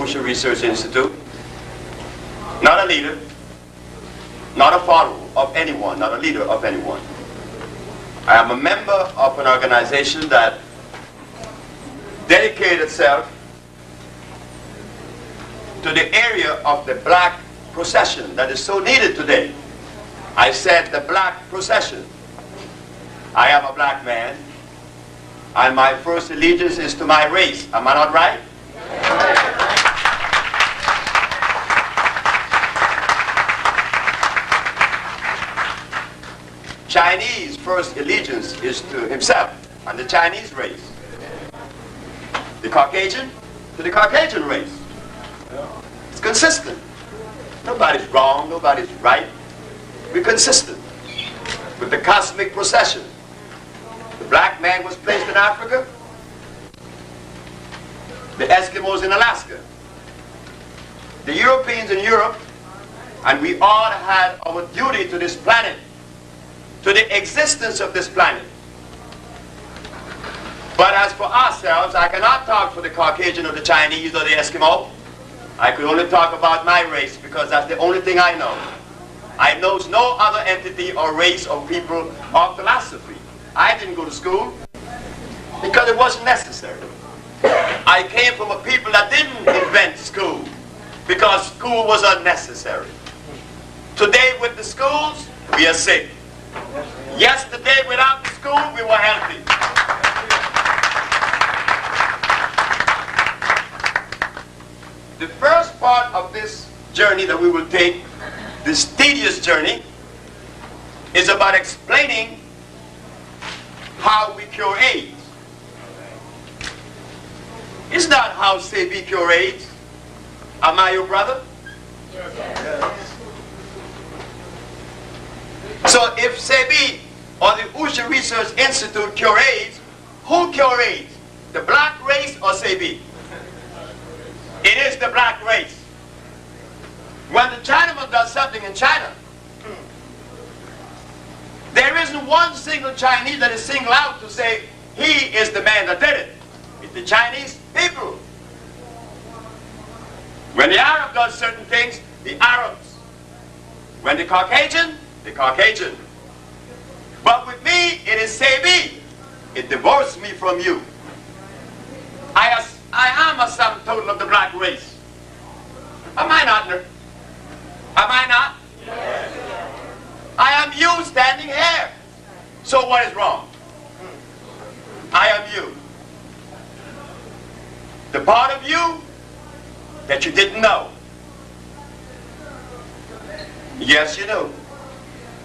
Ocean Research Institute, not a leader, not a follower of anyone, not a leader of anyone. I am a member of an organization that dedicated itself to the area of the black procession that is so needed today. I said the black procession. I am a black man, and my first allegiance is to my race. Am I not right? Chinese first allegiance is to himself and the Chinese race. The Caucasian to the Caucasian race. It's consistent. Nobody's wrong, nobody's right. We're consistent with the cosmic procession. The black man was placed in Africa, the Eskimos in Alaska, the Europeans in Europe, and we all had our duty to this planet, to the existence of this planet. But as for ourselves, I cannot talk for the Caucasian or the Chinese or the Eskimo. I could only talk about my race because that's the only thing I know. I know no other entity or race or people or philosophy. I didn't go to school because it wasn't necessary. I came from a people that didn't invent school because school was unnecessary. Today with the schools, we are sick. Yesterday without the school, we were healthy. The first part of this journey that we will take, this tedious journey, is about explaining how we cure AIDS. It's not how Sebi cure AIDS. Am I your brother? Yes. So if Sebi or the Ocean Research Institute cure AIDS, who cure AIDS? The black race or Sebi? It is the black race. When the Chinaman does something in China, there isn't one single Chinese that is singled out to say he is the man that did it. It's the Chinese people. When the Arab does certain things, the Arabs. When the Caucasian, the Caucasian. But with me, it is Sebi. It divorced me from you. I am a sum total of the black race. Am I not? Am I not? Yes. I am you standing here. So what is wrong? I am you. The part of you that you didn't know. Yes, you do.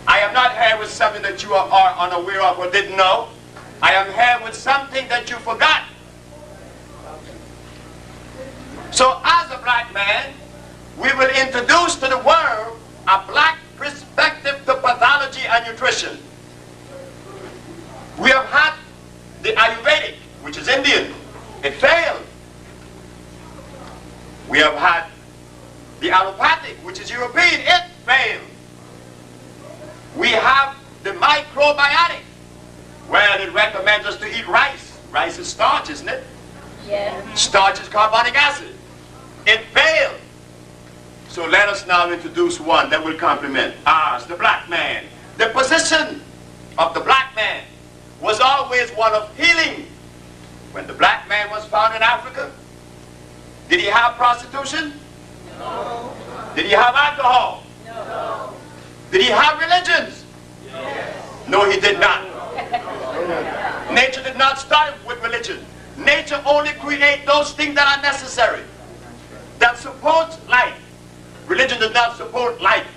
I am not here with something that you are unaware of or didn't know. I am here with something that you forgot. So as a black man, we will introduce to the world a black perspective to pathology and nutrition. We have had the Ayurvedic, which is Indian. It failed. We have had the allopathic, which is European. It failed. We have the microbiotic, where it recommends us to eat rice. Rice is starch, isn't it? Yeah. Starch is carbonic acid. It failed. So let us now introduce one that will complement ours, the black man. The position of the black man was always one of healing. When the black man was found in Africa, did he have prostitution? No. Did he have alcohol? No. Did he have religions? Yes. No, he did not. Nature did not start with religion. Nature only creates those things that are necessary, that supports life. Religion does not support life.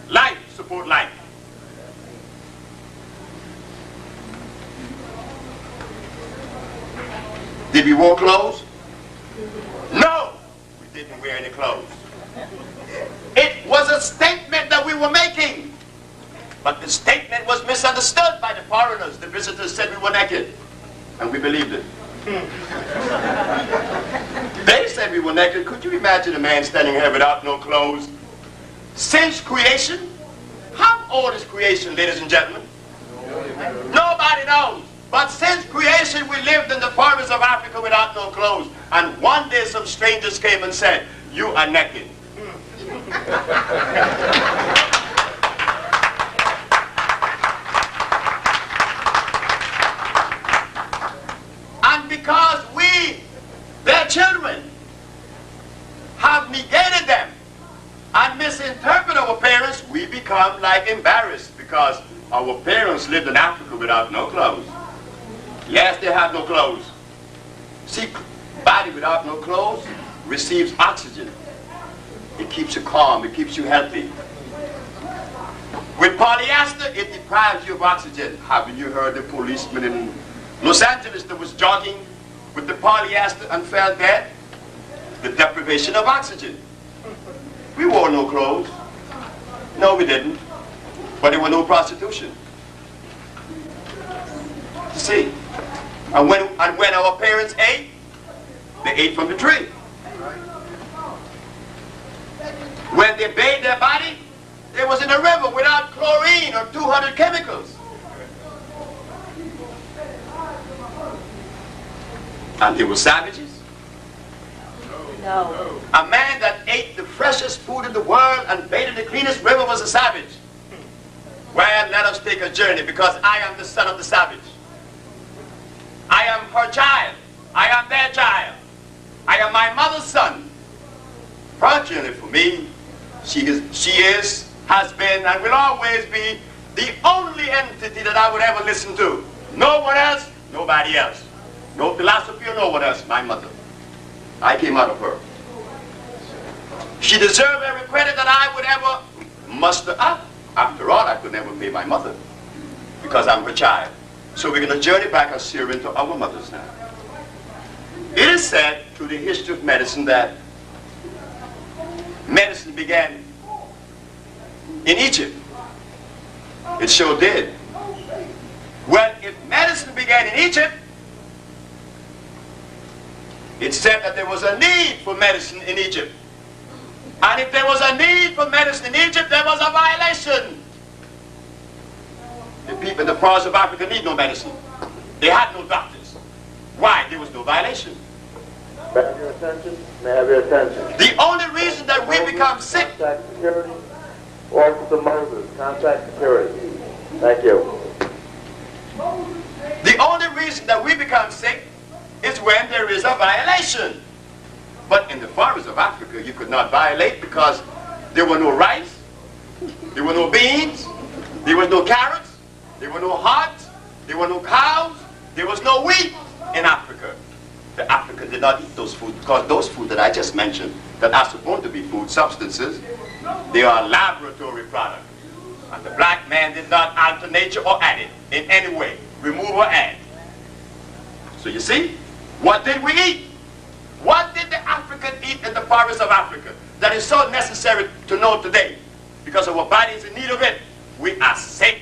Life supports life. Did we wear clothes? No, we didn't wear any clothes. It was a statement that we were making. But the statement was misunderstood by the foreigners. The visitors said we were naked. And we believed it. They said we were naked. Could you imagine a man standing here without no clothes? Since creation? How old is creation, ladies and gentlemen? Nobody knows. But since creation, we lived in the forests of Africa without no clothes. And one day some strangers came and said, "You are naked." And because we, their children, have negated them and misinterpret our parents, we become like embarrassed because our parents lived in Africa without no clothes. Yes, they have no clothes. See, body without no clothes receives oxygen. It keeps you calm, it keeps you healthy. With polyester, it deprives you of oxygen. Haven't you heard the policeman in Los Angeles that was jogging with the polyester and fell dead? The deprivation of oxygen. We wore no clothes. No, we didn't. But there was no prostitution. You see? And when our parents ate, they ate from the tree. When they bathed their body, they was in a river without chlorine or 200 chemicals. And they were savages. No. A man that ate the freshest food in the world and bathed in the cleanest river was a savage. Well, let us take a journey, because I am the son of the savage. I am her child. I am their child. I am my mother's son. Fortunately for me, she is, has been, and will always be the only entity that I would ever listen to. No one else, nobody else. No philosophy or no one else, my mother. I came out of her. She deserved every credit that I would ever muster up. After all, I could never pay my mother because I'm her child. So we're going to journey back and steer into our mothers now. It is said through the history of medicine that medicine began in Egypt. It sure did. Well, if medicine began in Egypt, it said that there was a need for medicine in Egypt. And if there was a need for medicine in Egypt, there was a violation. The people in the forests of Africa need no medicine. They had no doctors. Why? There was no violation. May I have your attention? May I have your attention? The only reason that we become sick. Contact security. Officer Moses, contact security. Thank you. The only reason that we become sick is when there is a violation. But in the forests of Africa, you could not violate because there were no rice, there were no beans, there was no carrots, there were no hogs, there were no cows, there was no wheat in Africa. The African did not eat those foods because those foods that I just mentioned that are supposed to be food substances, they are laboratory products. And the black man did not alter nature or add it in any way, remove or add. So you see, what did we eat? What did the African eat in the forests of Africa that is so necessary to know today? Because our body is in need of it. We are sick.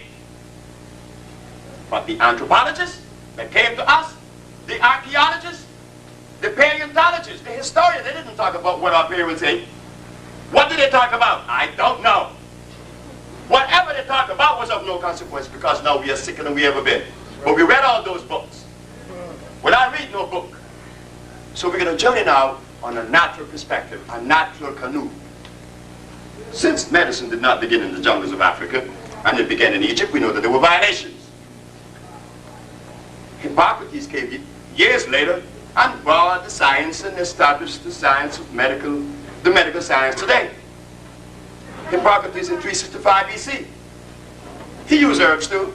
But the anthropologists that came to us, the archaeologists, the paleontologists, the historians, they didn't talk about what our parents ate. What did they talk about? I don't know. Whatever they talked about was of no consequence because now we are sicker than we ever been. But we read all those books. Well, I read no book. So we're going to journey now on a natural perspective, a natural canoe. Since medicine did not begin in the jungles of Africa, and it began in Egypt, we know that there were violations. Hippocrates came years later and brought the science and established the science of the medical science today. Hippocrates in 365 BC. He used herbs too.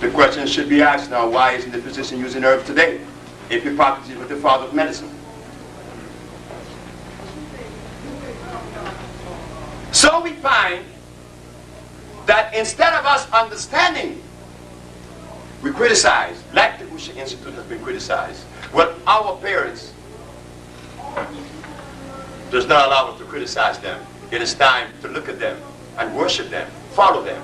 The question should be asked now, why isn't the physician using herbs today if Hippocrates was the father of medicine? So we find that instead of us understanding, we criticize. Like the Usha Institute has been criticized. Well, our parents does not allow us to criticize them. It is time to look at them and worship them, follow them.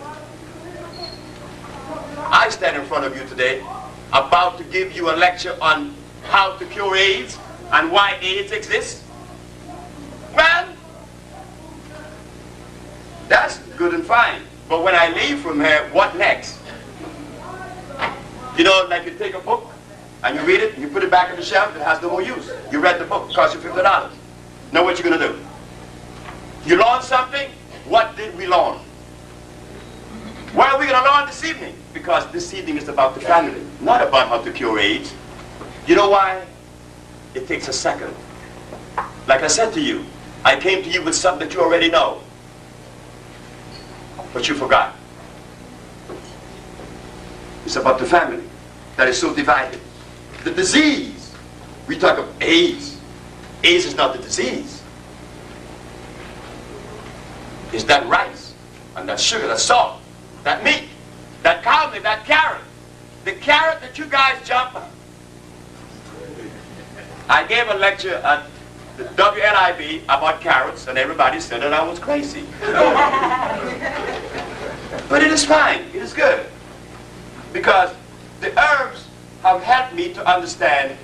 I stand in front of you today about to give you a lecture on how to cure AIDS and why AIDS exists. Well, that's good and fine. But when I leave from here, what next? You know, like you take a book and you read it, you put it back on the shelf, it has no more use. You read the book, it cost you $50. Now what you gonna do? You learn something? What did we learn? What are we gonna learn this evening? Because this evening is about the family, not about how to cure AIDS. You know why? It takes a second. Like I said to you, I came to you with something that you already know, but you forgot. It's about the family that is so divided. The disease, we talk of AIDS. AIDS is not the disease. It's that rice, and that sugar, that salt, that meat, that cow meat, that carrot. The carrot that you guys jump on. I gave a lecture at the WNIB about carrots, and everybody said that I was crazy. But it is fine, it is good. Because the herbs have helped me to understand,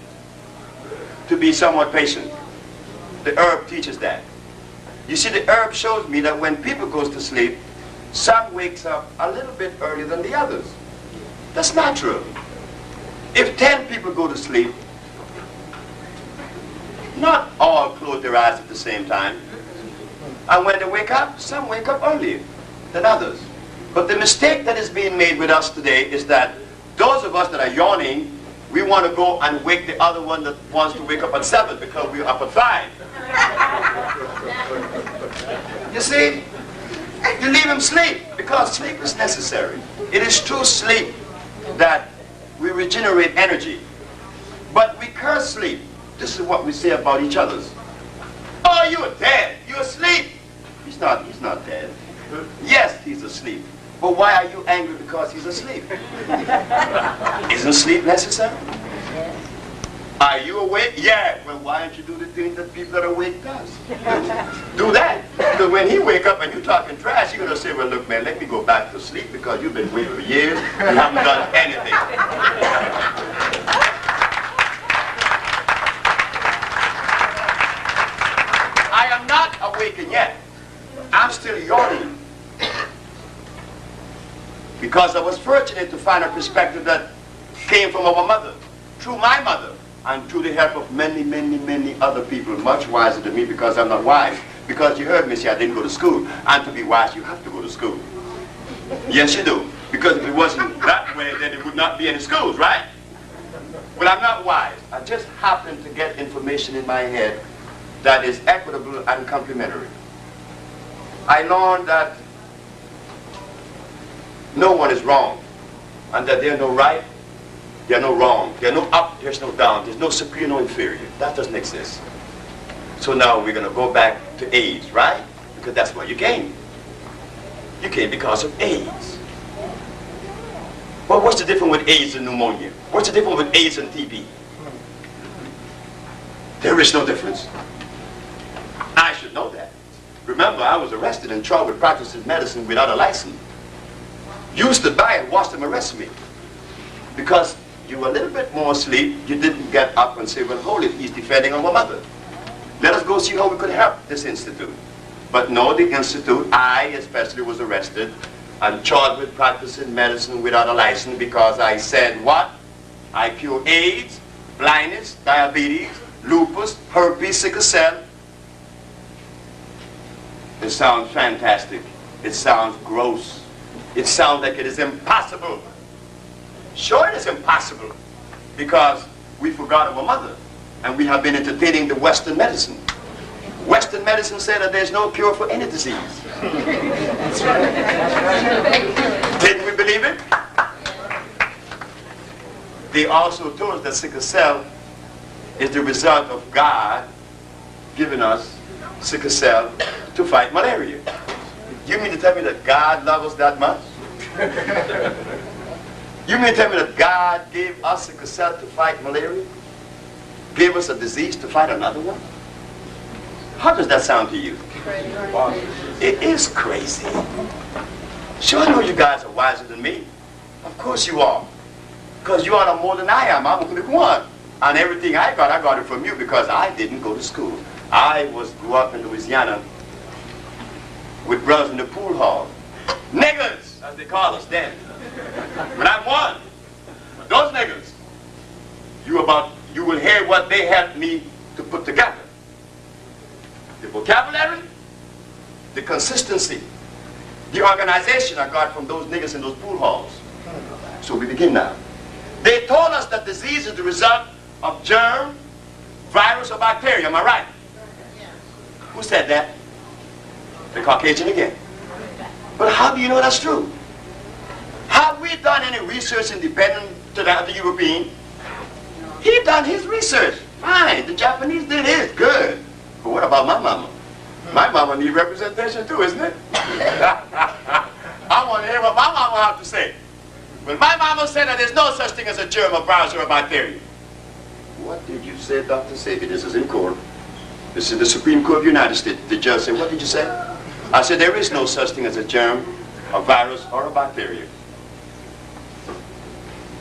to be somewhat patient. The herb teaches that. You see, the herb shows me that when people goes to sleep, some wakes up a little bit earlier than the others. That's natural. If 10 people go to sleep, not all close their eyes at the same time. And when they wake up, some wake up earlier than others. But the mistake that is being made with us today is that those of us that are yawning, we want to go and wake the other one that wants to wake up at 7 because we're up at 5. You see? You leave him sleep because sleep is necessary. It is through sleep that we regenerate energy. But we curse sleep. This is what we say about each other. Oh, you are dead. You're asleep. He's not dead. Yes, he's asleep. But why are you angry because he's asleep? Isn't sleep necessary? Are you awake? Yeah. Well, why don't you do the things that people that are awake does? Do that. Because when he wake up and you talking trash, you're going to say, well, look, man, let me go back to sleep because you've been awake for years and haven't done anything. I am not awakened yet. I'm still yawning. Because I was fortunate to find a perspective that came from our mother, through my mother, and through the help of many, many, many other people, much wiser than me because I'm not wise. Because you heard me say I didn't go to school. And to be wise, you have to go to school. Yes, you do. Because if it wasn't that way, then there would not be any schools, right? Well, I'm not wise. I just happen to get information in my head that is equitable and complementary. I learned that no one is wrong, and that there's no right, there's no wrong, there's no up, there's no down, there's no superior, no inferior. That doesn't exist. So now we're going to go back to AIDS, right? Because that's why you came. You came because of AIDS. Well, what's the difference with AIDS and pneumonia? What's the difference with AIDS and TB? There is no difference. I should know that. Remember, I was arrested and charged with practicing medicine without a license. You stood by and watched them arrest me. Because you were a little bit more asleep, you didn't get up and say, well, hold it, he's defending our mother. Let us go see how we could help this institute. But no, the institute, I especially was arrested and charged with practicing medicine without a license because I said what? I cure AIDS, blindness, diabetes, lupus, herpes, sickle cell. It sounds fantastic. It sounds gross. It sounds like it is impossible. Sure, it is impossible because we forgot our mother and we have been entertaining the Western medicine. Western medicine said that there's no cure for any disease. Didn't we believe it? They also told us that sickle cell is the result of God giving us sickle cell to fight malaria. You mean to tell me that God loves us that much? You mean to tell me that God gave us sickle cell to fight malaria? Gave us a disease to fight another one? How does that sound to you? It is crazy. Sure, I know you guys are wiser than me. Of course you are. Because you are no more than I am. I'm only one. And everything I got it from you because I didn't go to school. I grew up in Louisiana with brothers in the pool hall. Niggers, as they call us then. But I'm one. But those niggers, you will hear what they helped me to put together. The vocabulary, the consistency, the organization I got from those niggers in those pool halls. So we begin now. They told us that disease is the result of germ, virus, or bacteria. Am I right? Who said that? The Caucasian again. But how do you know that's true? Have we done any research independent to that of the European? He done his research. Fine. The Japanese did his. Good. But what about my mama? My mama needs representation too, isn't it? I want to hear what my mama have to say. When my mama said that there's no such thing as a germ, a virus, or a bacteria. What did you say, Dr. Sebi? This is in court. This is the Supreme Court of the United States. The judge said, what did you say? I said, there is no such thing as a germ, a virus, or a bacteria.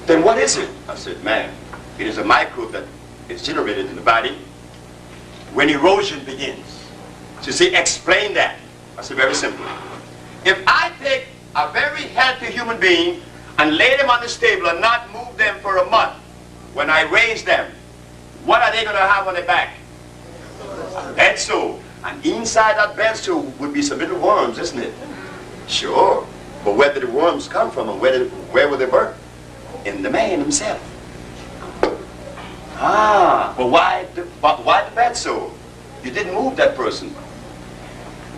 Then what is it? I said, man, it is a microbe that is generated in the body when erosion begins. She said, explain that. I said, very simple. If I take a very healthy human being and lay them on this table and not move them for a month, when I raise them, what are they going to have on their back? A bed sore. And inside that bed sore would be some little worms, isn't it? Sure. But where did the worms come from and where were they birthed? In the man himself. Ah, but why the bed sore? You didn't move that person.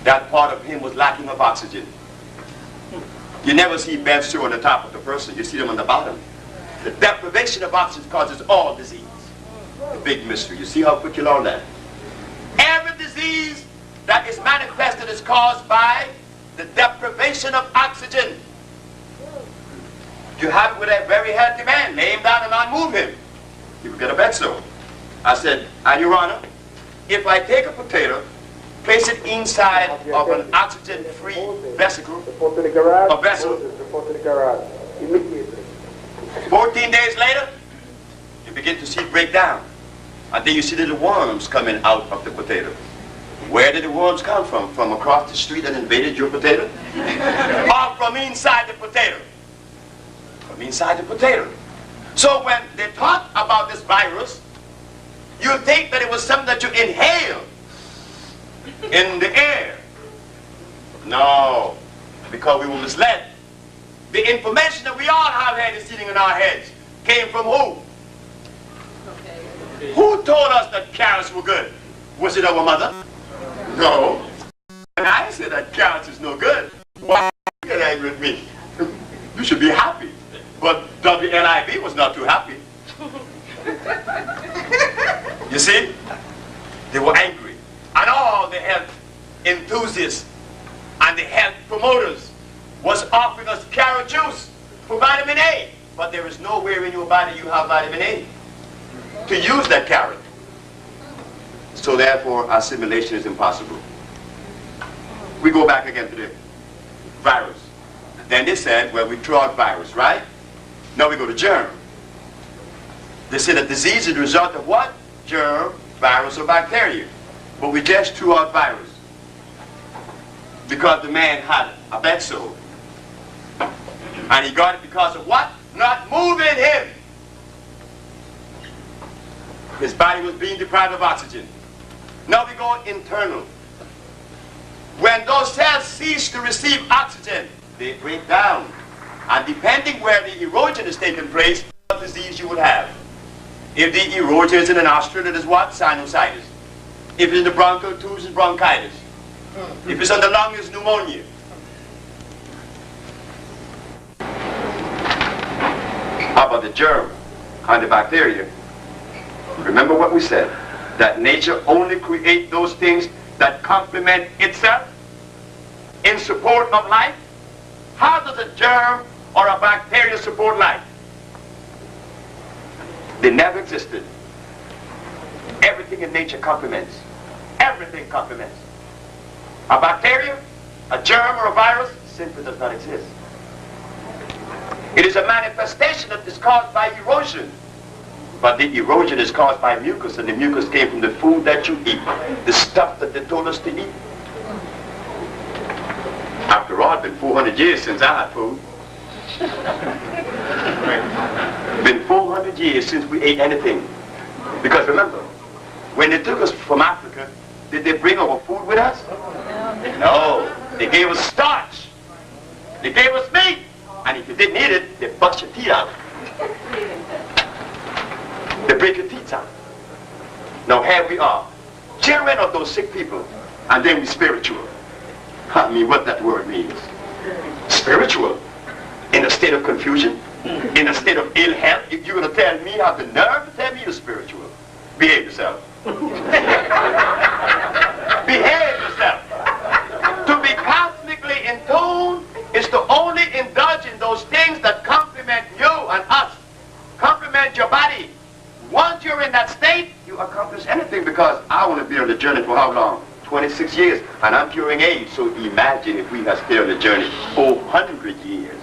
That part of him was lacking of oxygen. You never see bed sore on the top of the person. You see them on the bottom. The deprivation of oxygen causes all disease. The big mystery. You see how quick you learn that? Every disease that is manifested is caused by the deprivation of oxygen. You have it with a very healthy man. Lay him down and not move him. You will get a bed sore. I said, and Your Honor, if I take a potato, place it inside of an oxygen-free vesicle, a vessel, 14 days later, you begin to see it break down. And then you see little worms coming out of the potato. Where did the worms come from? From across the street and invaded your potato? Or from inside the potato? From inside the potato. So when they talk about this virus, you think that it was something that you inhale in the air. No, because we were misled. The information that we all have had sitting in our heads came from who? Who told us that carrots were good? Was it our mother? No. And I said that carrots is no good. Why you get angry with me? You should be happy. But WLIB was not too happy. You see? They were angry. And all the health enthusiasts and the health promoters was offering us carrot juice for vitamin A. But there is nowhere in your body you have vitamin A to use that carrot. So therefore, assimilation is impossible. We go back again to the virus. Then they said, well, we threw out virus, right? Now we go to germ. They said that disease is the result of what? Germ, virus, or bacteria. But we just threw out virus because the man had a bed sore. And he got it because of what? Not moving him. His body was being deprived of oxygen. Now we go internal. When those cells cease to receive oxygen, they break down. And depending where the erosion is taking place, what disease you will have. If the erosion is in the nostril, it is what? Sinusitis. If it's in the bronchial tubes, it's bronchitis. If it's on the lung, it's pneumonia. How about the germ and the bacteria? Remember what we said, that nature only creates those things that complement itself in support of life. How does a germ or a bacteria support life? They never existed. Everything in nature complements. Everything complements. A bacteria, a germ, or a virus simply does not exist. It is a manifestation that is caused by erosion. But the erosion is caused by mucus, and the mucus came from the food that you eat, the stuff that they told us to eat. After all, it's been 400 years since I had food. Been 400 years since we ate anything. Because remember, when they took us from Africa, did they bring our food with us? No. They gave us starch. They gave us meat. And if you didn't eat it, they bust your teeth out. They break your teeth out. Now here we are, children of those sick people, and then we spiritual. I mean, what that word means. Spiritual. In a state of confusion, in a state of ill health. If you're going to tell me, have the nerve to tell me you're spiritual. Behave yourself. Behave yourself. To be cosmically in tune is to only indulge in those things that complement you and us. Complement your body. Once you're in that state, you accomplish anything, because I want to be on the journey for how long? 26 years, and I'm curing AIDS. So imagine if we had stayed on the journey 400 years.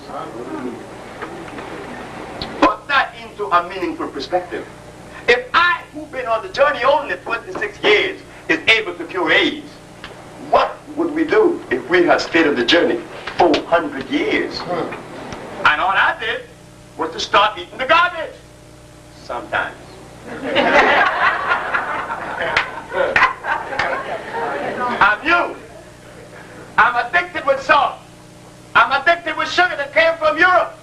Put that into a meaningful perspective. If I, who've been on the journey only 26 years, is able to cure AIDS, what would we do if we had stayed on the journey 400 years? And all I did was to start eating the garbage. Sometimes. I'm you. I'm addicted with salt. I'm addicted with sugar that came from Europe.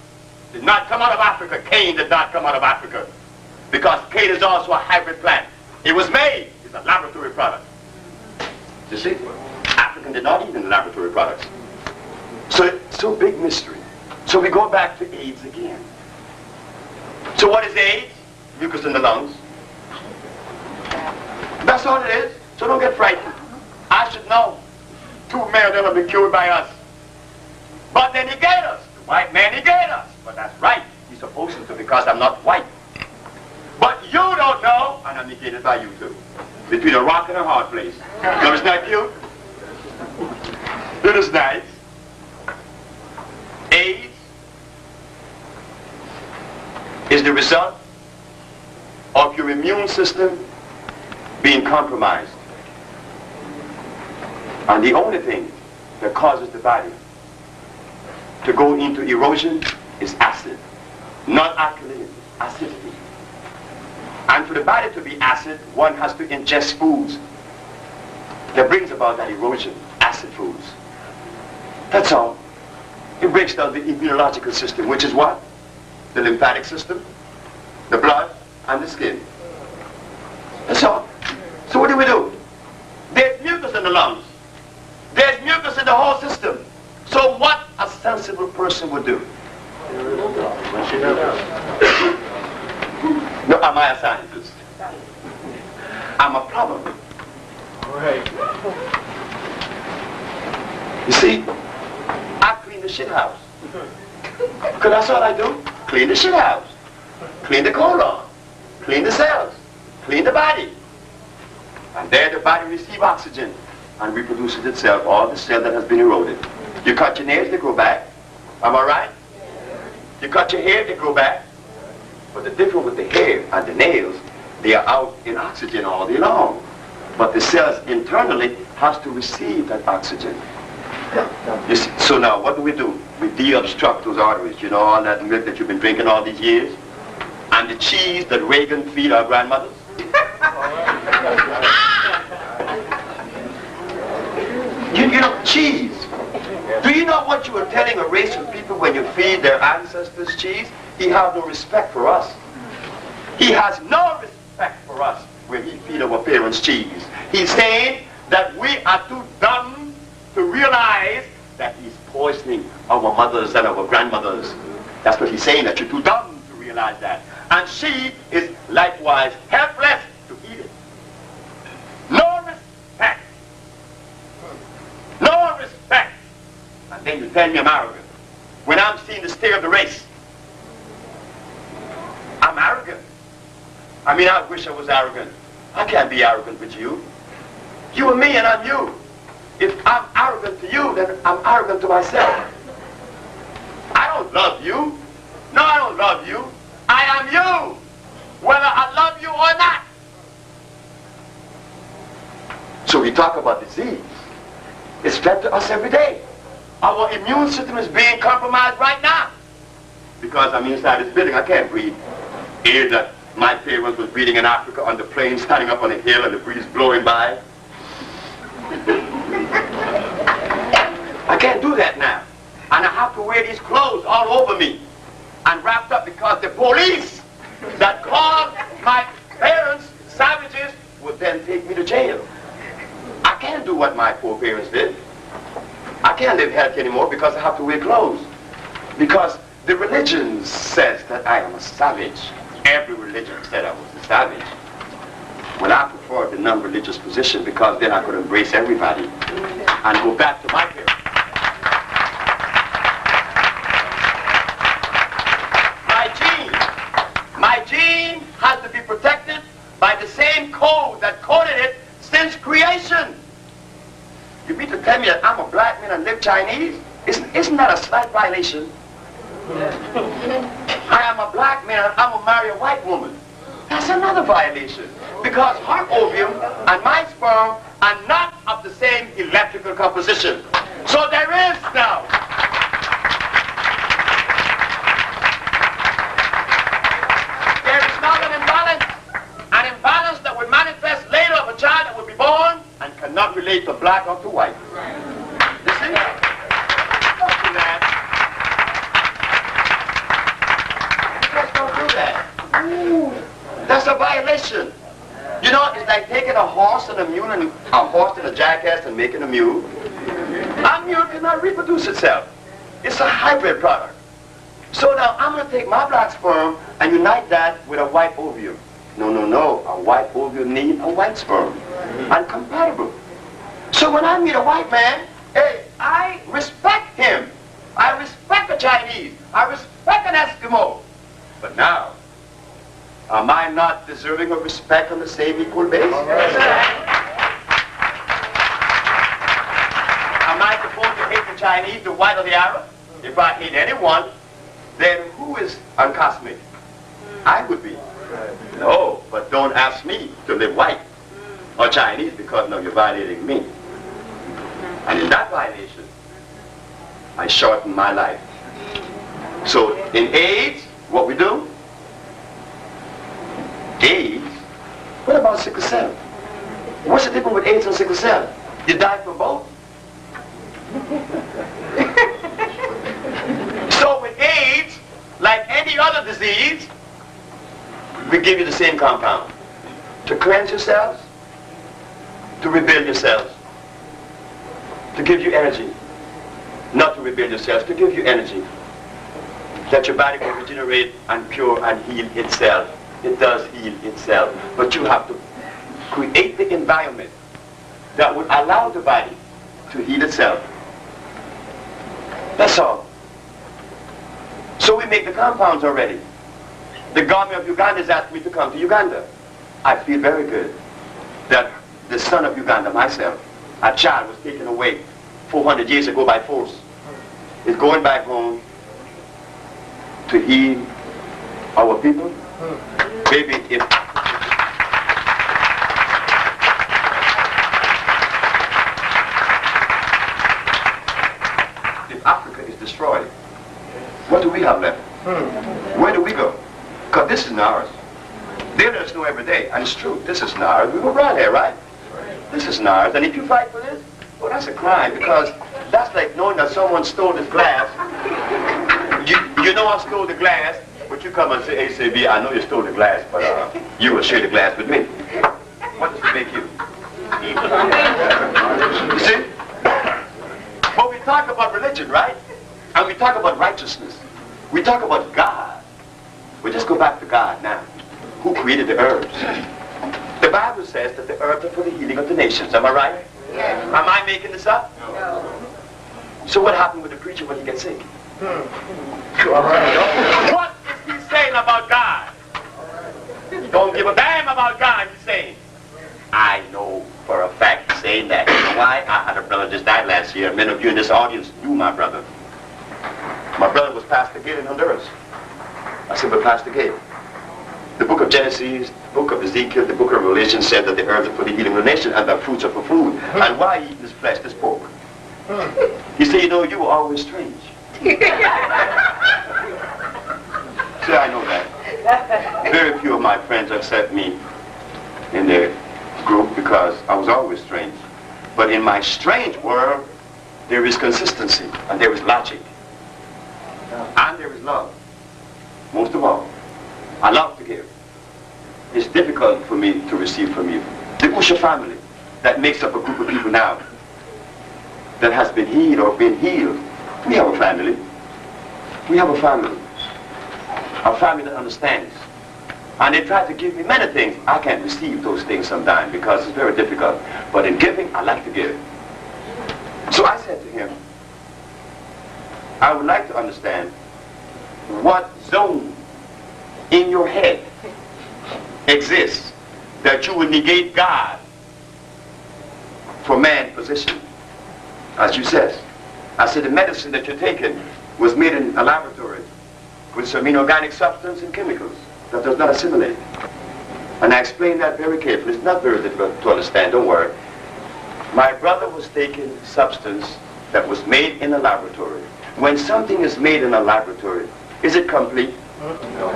Did not come out of Africa. Cane did not come out of Africa. Because cane is also a hybrid plant. It was made. It's a laboratory product. You see? African did not eat in the laboratory products. So it's so big mystery. So we go back to AIDS again. So what is AIDS? Mucus in the lungs. That's all it is. So don't get frightened. I should know. 2 men of them have been cured by us. But they negate us. The white man negate us. But that's right. He's supposed to, because I'm not white. But you don't know, and I'm negated by you too. Between a rock and a hard place. So isn't that cute? It is nice. AIDS is the result of your immune system being compromised. And the only thing that causes the body to go into erosion is acid. Not alkalinity, acidity. And for the body to be acid, one has to ingest foods that brings about that erosion, acid foods. That's all. It breaks down the immunological system, which is what? The lymphatic system, the blood, and the skin. That's all. So what do? There's mucus in the lungs. There's mucus in the whole system. So what a sensible person would do? No, am I a scientist? I'm a problem. Right. You see, I clean the shit house. Because that's all I do. Clean the shit house. Clean the colon. Clean the cells. Clean the body. And there the body receives oxygen and reproduces itself, all the cell that has been eroded. You cut your nails, they grow back. Am I right? You cut your hair, they grow back. But the difference with the hair and the nails, they are out in oxygen all day long. But the cells internally has to receive that oxygen. You see, so now what do? We de-obstruct those arteries. You know, all that milk that you've been drinking all these years? And the cheese that Reagan feed our grandmothers? You know, cheese. Do you know what you are telling a race of people when you feed their ancestors cheese? He has no respect for us. He has no respect for us when he feed our parents cheese. He's saying that we are too dumb to realize that he's poisoning our mothers and our grandmothers. That's what he's saying, that you're too dumb to realize that. And she is likewise helpless to eat it. No respect. No respect. And then you tell me I'm arrogant. When I'm seeing the state of the race, I'm arrogant. I mean, I wish I was arrogant. I can't be arrogant with you. You and me and I'm you. If I'm arrogant to you, then I'm arrogant to myself. I don't love you. No, I don't love you. I am you, whether I love you or not. So we talk about disease. It's fed to us every day. Our immune system is being compromised right now. Because I'm inside this building, I can't breathe air that my parents was breathing in Africa on the plain, standing up on a hill and the breeze blowing by. I can't do that now. And I have to wear these clothes all over me and wrapped up because the police that called my parents savages would then take me to jail. I can't do what my poor parents did. I can't live healthy anymore because I have to wear clothes. Because the religion says that I am a savage. Every religion said I was a savage. Well, I prefer the non-religious position because then I could embrace everybody and go back to my parents. My gene has to be protected by the same code that coded it since creation. You mean to tell me that I'm a black man and live Chinese? Isn't that a slight violation? I am a black man and I'm gonna marry a white woman. That's another violation. Because her ovum and my sperm are not of the same electrical composition. So there is now. There is now an imbalance that will manifest later of a child that will be born and cannot relate to black or to white. You see? Don't do that. Don't do that. That's a violation. You know, it's like taking a horse and a mule and a horse and a jackass and making a mule. A mule cannot reproduce itself. It's a hybrid product. So now I'm going to take my black sperm and unite that with a white ovum. No, no, no. A white ovum needs a white sperm. Incompatible. So when I meet a white man, hey, I respect him. I respect a Chinese. I respect an Eskimo. But now, am I not deserving of respect on the same equal basis? Am I supposed to hate the Chinese, the white, or the Arab? If I hate anyone, then who is uncosmic? I would be. No, but don't ask me to live white or Chinese because no, you're violating me. And in that violation, I shorten my life. So in AIDS, what we do? AIDS? What about sickle cell? What's the difference with AIDS and sickle cell? You die from both. So with AIDS, like any other disease, we give you the same compound. To cleanse yourselves, to rebuild yourselves, to give you energy. Not to rebuild yourselves, to give you energy. That your body can regenerate and cure and heal itself. It does heal itself. But you have to create the environment that would allow the body to heal itself. That's all. So we make the compounds already. The government of Uganda has asked me to come to Uganda. I feel very good that the son of Uganda, myself, a child was taken away 400 years ago by force, is going back home to heal our people. Baby, if Africa is destroyed, what do we have left? Where do we go? Because this is ours. They let us know every day, and it's true, this is ours. We were right here, right? This is ours, and if you fight for this, well, that's a crime, because that's like knowing that someone stole this glass. You know I stole the glass, but you come and say, hey, Sebi, I know you stole the glass, but you will share the glass with me. What does it make you? You see? But we talk about religion, right? And we talk about righteousness. We talk about God. We just go back to God now. Who created the herbs? The Bible says that the herbs are for the healing of the nations. Am I right? Yeah. Am I making this up? No. So what happened with the preacher when he gets sick? What is he saying about God? Don't give a damn about God, he's saying. I know for a fact he's saying that. You know why? I had a brother just died last year. Many of you in this audience knew my brother. My brother was Pastor Gate in Honduras. I said, but Pastor Gate, the book of Genesis, the book of Ezekiel, the book of Revelation said that the herbs are for the healing of the nation and the fruits are for food. And why eat this flesh, this pork? He said, you know, you were always strange. See, I know that. Very few of my friends accept me in their group because I was always strange. But in my strange world, there is consistency, and there is logic, and there is love. Most of all, I love to give. It's difficult for me to receive from you. The Usha family that makes up a group of people now that has been healed or been healed, we have a family. We have a family. A family that understands. And they try to give me many things. I can't receive those things sometimes because it's very difficult. But in giving, I like to give. So I said to him, I would like to understand what zone in your head exists that you would negate God for man's position. As you said, I said the medicine that you're taking was made in a laboratory with some inorganic substance and chemicals that does not assimilate. And I explained that very carefully. It's not very difficult to understand, don't worry. My brother was taking substance that was made in a laboratory. When something is made in a laboratory, is it complete? No.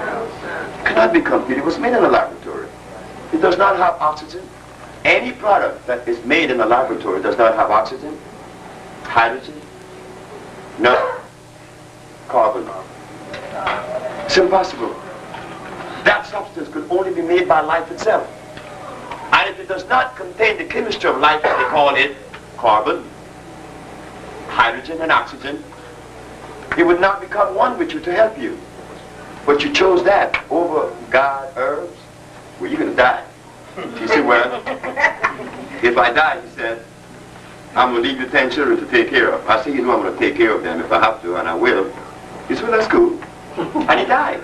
It cannot be complete. It was made in a laboratory. It does not have oxygen. Any product that is made in a laboratory does not have oxygen, hydrogen, no carbon. It's impossible. That substance could only be made by life itself. And if it does not contain the chemistry of life, they call it carbon, hydrogen, and oxygen, it would not become one with you to help you. But you chose that over God, herbs. Well, you're going to die. He said, well, if I die, he said, I'm going to leave you 10 children to take care of. I said, you know, I'm going to take care of them if I have to, and I will. He said, well, that's cool. And he died.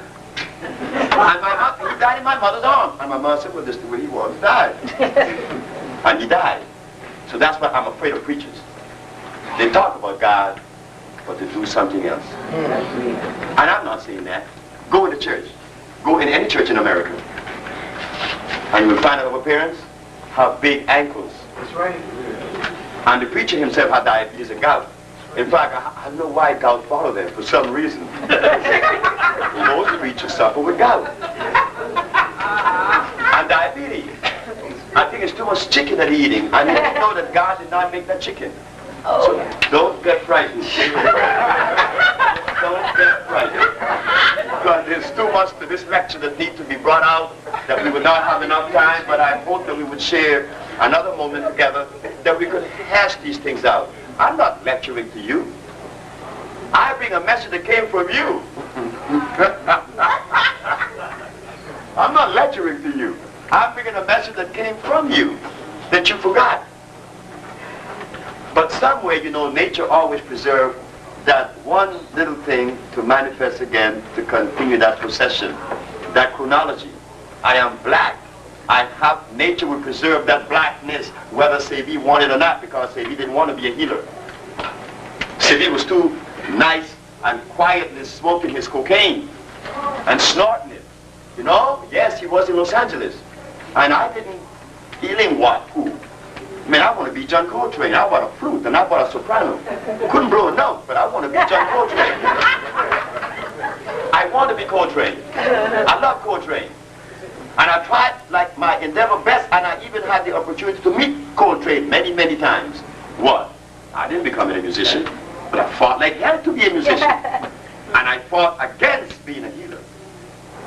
And he died in my mother's arms. And my mother said, well, this is the way he was. He died. And he died. So that's why I'm afraid of preachers. They talk about God, but they do something else. And I'm not saying that. Go in the church. Go in any church in America. And you will find out our parents have big ankles. That's right. And the preacher himself had diabetes and gout. In fact, I don't know why gout followed them for some reason. Most preachers suffer with gout. And diabetes. I think it's too much chicken that he's eating. I mean, you know that God did not make that chicken. So don't get frightened. Don't get frightened. Because there's too much to this lecture that needs to be brought out that we would not have enough time, but I hope that we would share another moment together that we could hash these things out. I'm not lecturing to you. I bring a message that came from you. I'm not lecturing to you. I'm bringing a message that came from you that you forgot. But somewhere, you know, nature always preserves that one little thing to manifest again, to continue that procession, that chronology. I am black. I have, nature will preserve that blackness, whether Sebi wanted or not, because Sebi didn't want to be a healer. Sebi was too nice and quietly smoking his cocaine and snorting it. You know, yes, he was in Los Angeles. And I didn't, healing what? Who? I mean, I want to be John Coltrane. I bought a flute and I bought a soprano. Couldn't blow a note, but I want to be John Coltrane. I want to be Coltrane. I love Coltrane. And I tried like my endeavor best, and I even had the opportunity to meet Coltrane many, many times. What? I didn't become a musician, but I fought like hell to be a musician. And I fought against being a healer.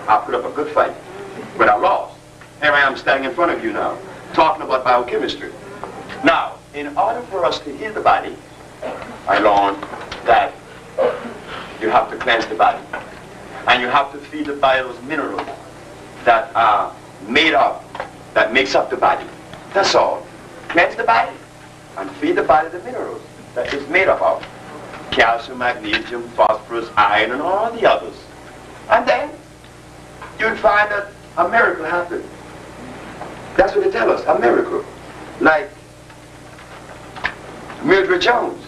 I put up a good fight, but I lost. Here I am standing in front of you now, talking about biochemistry. Now, in order for us to heal the body, I learned that you have to cleanse the body. And you have to feed the body those minerals that are made up, that makes up the body. That's all. Cleanse the body and feed the body the minerals that is made up of. Calcium, magnesium, phosphorus, iron, and all the others. And then you'll find that a miracle happened. That's what they tell us, a miracle. Like Mildred Jones.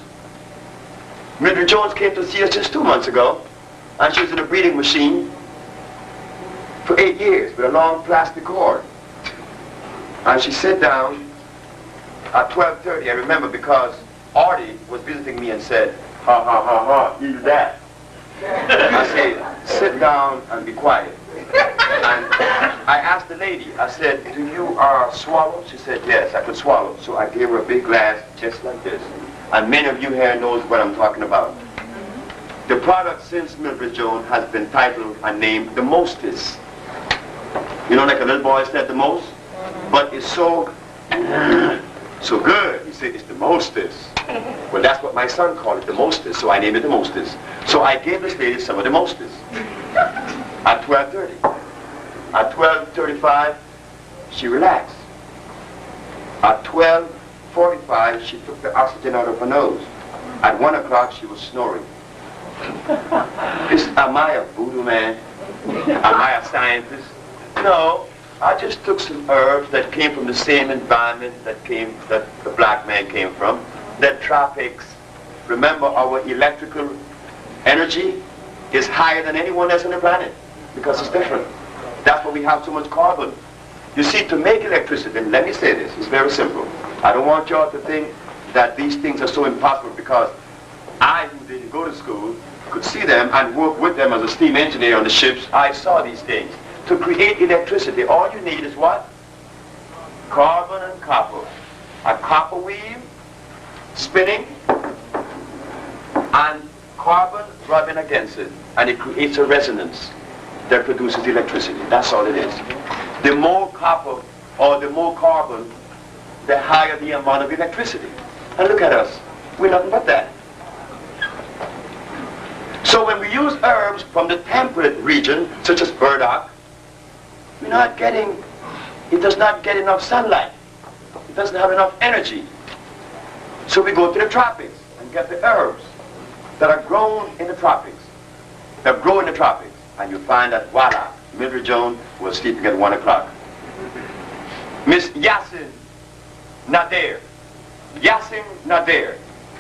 Mildred Jones came to see us just 2 months ago, and she was in a breathing machine for 8 years with a long plastic cord. And she sat down at 12:30, I remember, because Artie was visiting me and said, ha ha ha ha, eat that. I said, sit down and be quiet. And I asked the lady, I said, do you swallow? She said, yes, I could swallow. So I gave her a big glass just like this. And many of you here knows what I'm talking about. The product since Mildred Jones has been titled and named the Mostest. You know, like a little boy said the most? But it's so good. He said, it's the Mostest. Well, that's what my son called it, the Mostest. So I named it the Mostest. So I gave this lady some of the Mostest. At 12:30. At 12:35, she relaxed. At 12:45, she took the oxygen out of her nose. At 1 o'clock, she was snoring. Am I a voodoo man? Am I a scientist? No, I just took some herbs that came from the same environment that the black man came from, the tropics. Remember, our electrical energy is higher than anyone else on the planet because it's different. That's why we have so much carbon. You see, to make electricity, and let me say this, it's very simple. I don't want y'all to think that these things are so impossible because I, who didn't go to school, could see them and work with them as a steam engineer on the ships. I saw these things. To create electricity, all you need is what? Carbon and copper. A copper wheel spinning and carbon rubbing against it, and it creates a resonance that produces electricity. That's all it is. The more copper or the more carbon, the higher the amount of electricity. And look at us. We're nothing but that. So when we use herbs from the temperate region, such as burdock, it does not get enough sunlight. It doesn't have enough energy. So we go to the tropics and get the herbs that are grown in the tropics. That grow in the tropics. And you find that, voila, Mildred Jones was sleeping at 1 o'clock. Miss Yasin Nader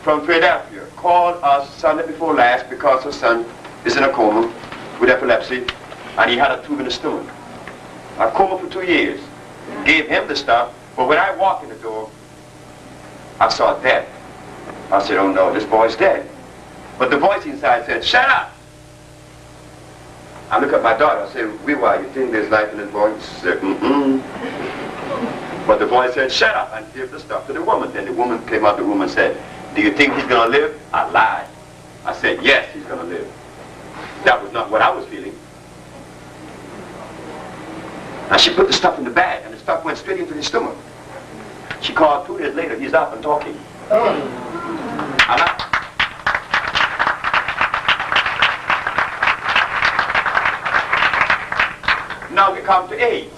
from Philadelphia called us Sunday before last because her son is in a coma with epilepsy and he had a tube in the stomach. A coma for 2 years. Gave him the stuff, but when I walked in the door, I saw death. I said, oh no, this boy's dead. But the voice inside said, shut up! I look at my daughter, I said, Wiwa, you think there's life in this boy? She said, mm-mm. But the boy said, shut up, and gave the stuff to the woman. Then the woman came out of the room and said, do you think he's going to live? I lied. I said, yes, he's going to live. That was not what I was feeling. And she put the stuff in the bag, and the stuff went straight into his stomach. She called 2 days later, he's up and talking. Now we come to AIDS.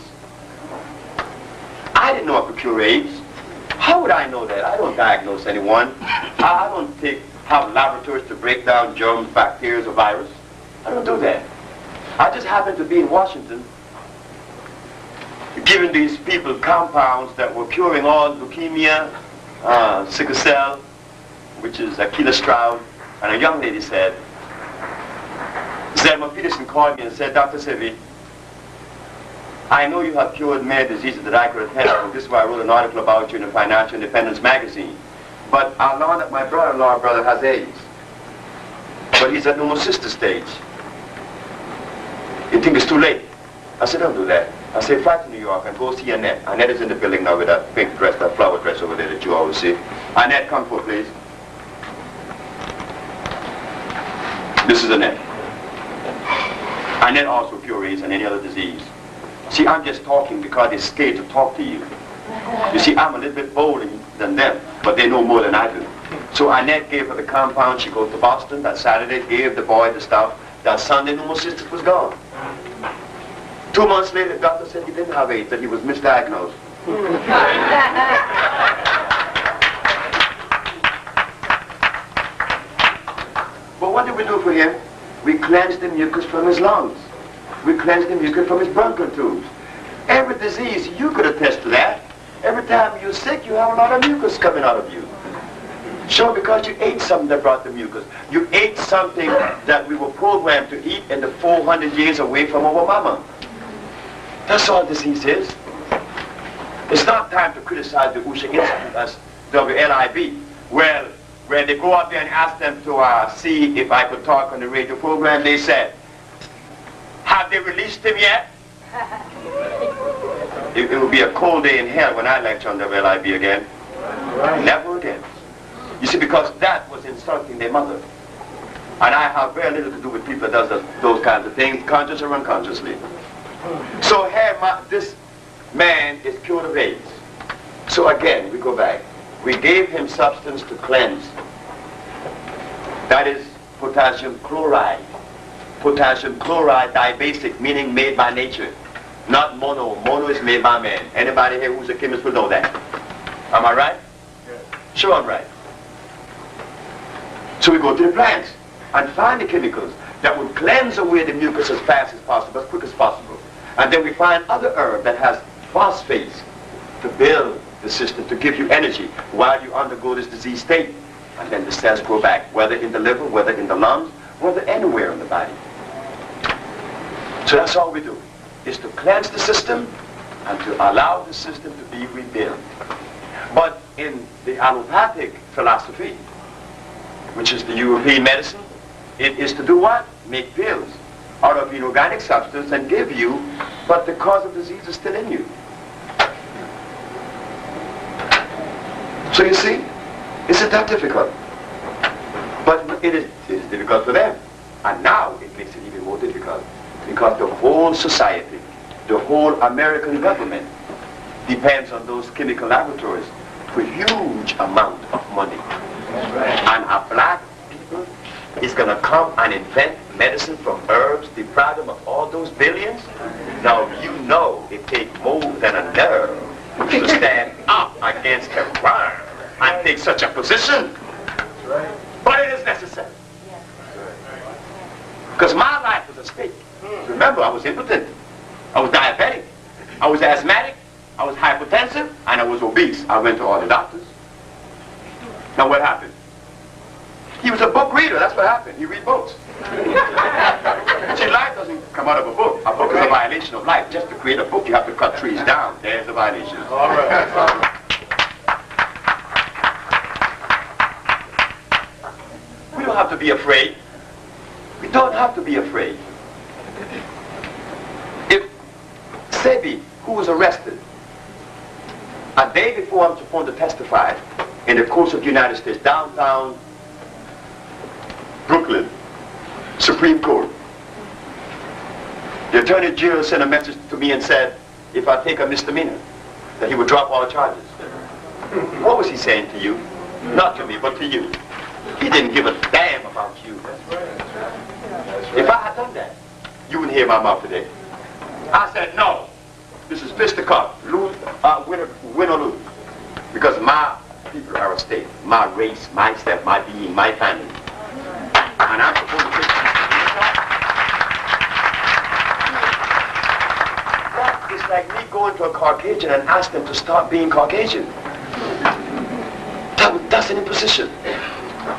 I didn't know I could cure AIDS. How would I know that? I don't diagnose anyone. I don't have laboratories to break down germs, bacteria, or virus. I don't do that. I just happen to be in Washington giving these people compounds that were curing all leukemia, sickle cell, which is Achilles Stroud, and a young lady said, Zelma Peterson called me and said, Dr. Sebi, I know you have cured many diseases that I could attend to, and this is why I wrote an article about you in the Financial Independence magazine. But I learned that my brother-in-law brother has AIDS, but he's at pneumocystis stage. You think it's too late? I said, don't do that. I said, fly to New York and go see Annette. Annette is in the building now with that pink dress, that flower dress over there that you always see. Annette, come forward, please. This is Annette. Annette also cures AIDS and any other disease. See, I'm just talking because they're scared to talk to you. You see, I'm a little bit bolder than them, but they know more than I do. So Annette gave her the compound. She goes to Boston that Saturday, gave the boy the stuff. That Sunday, pneumocystis was gone. 2 months later, the doctor said he didn't have AIDS, that he was misdiagnosed. But what did we do for him? We cleansed the mucus from his lungs. We cleansed the mucus from his bronchial tubes. Every disease, you could attest to that. Every time you're sick, you have a lot of mucus coming out of you. Sure, because you ate something that brought the mucus. You ate something that we were programmed to eat in the 400 years away from our mama. That's all disease is. It's not time to criticize the Usha Institute as WLIB. Well, when they go out there and ask them to see if I could talk on the radio program, they said, have they released him yet? It would be a cold day in hell when I lecture on WLIB again. Never again. You see, because that was insulting their mother. And I have very little to do with people that does those kinds of things, consciously or unconsciously. So here, this man is cured of AIDS. So again, we go back. We gave him substance to cleanse. That is potassium chloride. Potassium chloride dibasic, meaning made by nature. Not mono. Mono is made by man. Anybody here who's a chemist will know that. Am I right? Yes. Sure I'm right. So we go to the plants and find the chemicals that would cleanse away the mucus as fast as possible, as quick as possible. And then we find other herb that has phosphates to build the system, to give you energy while you undergo this disease state. And then the cells grow back, whether in the liver, whether in the lungs, whether anywhere in the body. So that's all we do, is to cleanse the system and to allow the system to be rebuilt. But in the allopathic philosophy, which is the European medicine, it is to do what? Make pills out of inorganic substance and give you, but the cause of disease is still in you. So you see, isn't that difficult? But it is difficult for them. And now it makes it even more difficult because the whole society, the whole American government depends on those chemical laboratories for huge amount of money. And a black people is going to come and invent medicine from herbs, deprive them of all those billions. Now you know it takes more than a nerve to stand up against a crime and take such a position. But it is necessary. Because my life was at stake. Remember, I was impotent. I was diabetic. I was asthmatic. I was hypertensive. And I was obese. I went to all the doctors. Now what happened? He was a book reader. That's what happened. He read books. See, life doesn't come out of a book. A book is a violation of life. Just to create a book, you have to cut trees down. There's a violation. All right. We don't have to be afraid. We don't have to be afraid. If Sebi, who was arrested a day before I'm supposed to testify in the courts of the United States, downtown Brooklyn, Supreme Court, the Attorney General sent a message to me and said, if I take a misdemeanor, that he would drop all the charges. What was he saying to you? Not to me, but to you. He didn't give a damn about you. If I had done that, you wouldn't hear my mouth today. I said, no, this is fisticuff, lose, win or lose. Because my people are at stake, my race, my step, my being, my family. And I'm supposed to take that is like me going to a Caucasian and ask them to stop being Caucasian. That's an imposition.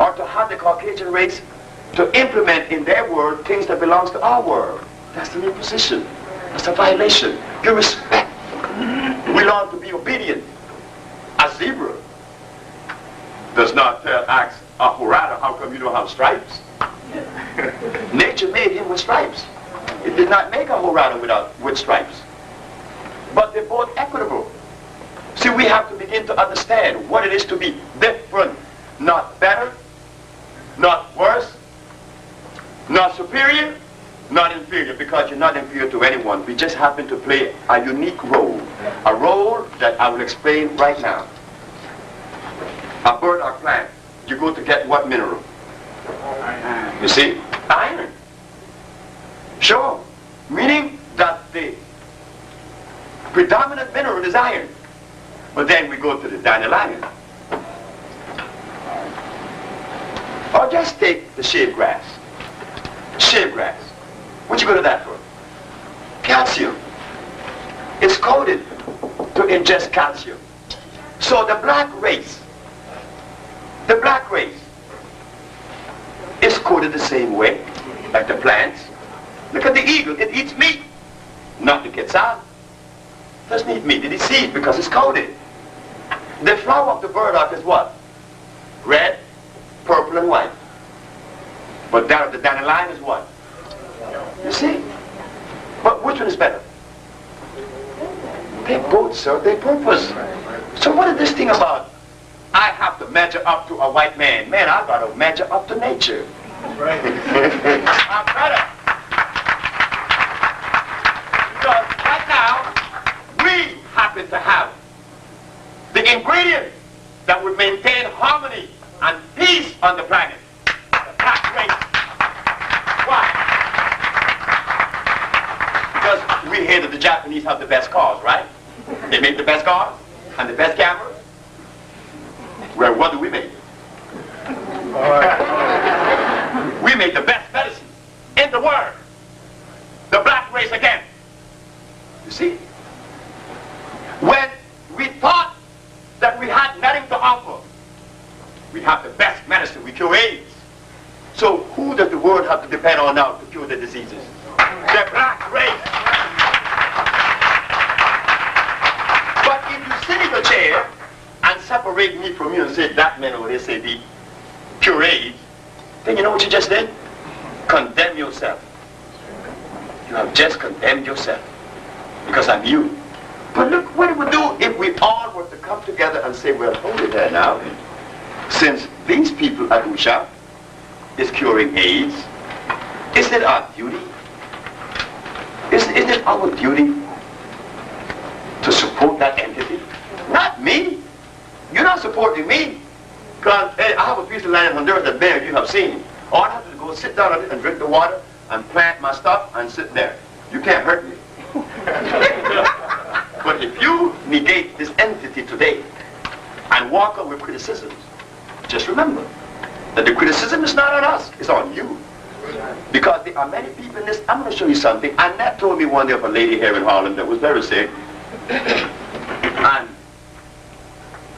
Or to have the Caucasian race to implement in their world things that belongs to our world. That's an imposition. That's a violation. Give respect. We learn to be obedient. A zebra does not ask a horada, how come you don't have stripes? Nature made him with stripes. It did not make a horada with stripes. But they're both equitable. See, we have to begin to understand what it is to be different. Not better, not worse, not superior, not inferior, because you're not inferior to anyone. We just happen to play a unique role, a role that I will explain right now. A bird or plant, you go to get what mineral? You see? Iron. Sure. Meaning that the predominant mineral is iron. But then we go to the dandelion. Or just take the shade grass. Shade grass. What you go to that for? Calcium. It's coded to ingest calcium. So the black race is coded the same way like the plants. Look at the eagle. It eats meat. Not the quetzal. It doesn't eat meat. It eats seed because it's coded. The flower of the burdock is what? Red, purple and white. But that of the dandelion is what? You see? But which one is better? They both serve their purpose. So what is this thing about, I have to measure up to a white man? Man, I've got to measure up to nature. Right. I'm better. Because right now, we happen to have the ingredients that would maintain harmony and peace on the planet. The black race. Why? Because we hear that the Japanese have the best cars, right? They make the best cars and the best cameras. Well, what do we make? All right. We make the best medicine in the world. The black race again. You see? When we thought that we had nothing to offer, we have the best medicine. We cure AIDS. So who does the world have to depend on now to cure the diseases? The black race. But if you sit in your chair and separate me from you and say that man over there say the cure AIDS, then you know what you just did? Condemn yourself. You have just condemned yourself because I'm you. But look what it would do if we all were to come together and say, well, hold it there now. Since these people at Usha is curing AIDS, is it our duty? Is it our duty to support that entity? Not me. You're not supporting me. Because hey, I have a piece of land in Honduras that bear you have seen. All I have to do is go sit down on it and drink the water and plant my stuff and sit there. You can't hurt me. But if you negate this entity today and walk up with criticisms, just remember that the criticism is not on us, it's on you. Because there are many people in this. I'm going to show you something. Annette told me one day of a lady here in Harlem that was very sick. And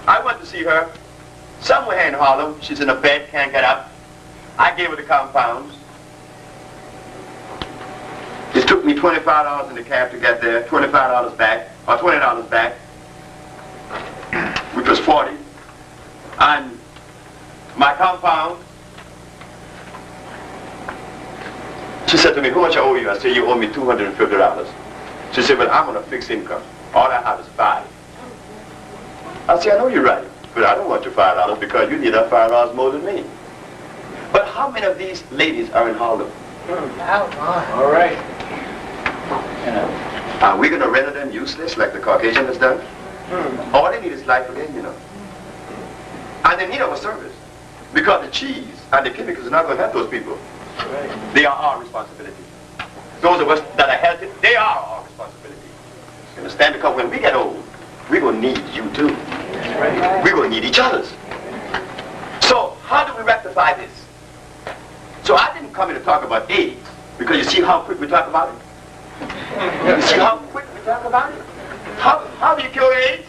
I went to see her somewhere here in Harlem. She's in a bed, can't get up. I gave her the compounds. It took me $25 in the cab to get there, $25 back, or $20 back, which was 40. And my compound, she said to me, how much I owe you? I said, you owe me $250. She said, well, I'm on a fixed income. All I have is $5. I said, I know you're right, but I don't want your $5 because you need that $5 more than me. But how many of these ladies are in Harlem? All right. You know, are we going to render them useless like the Caucasian has done? All they need is life again, you know. And they need our service. Because the cheese and the chemicals are not going to help those people. Right. They are our responsibility. Those of us that are healthy, they are our responsibility. You understand? Because when we get old, we're going to need you too. Right. We're going to need each other's. So how do we rectify this? So I didn't come here to talk about AIDS, because you see how quick we talk about it? You see how quick we talk about it? How do you cure AIDS?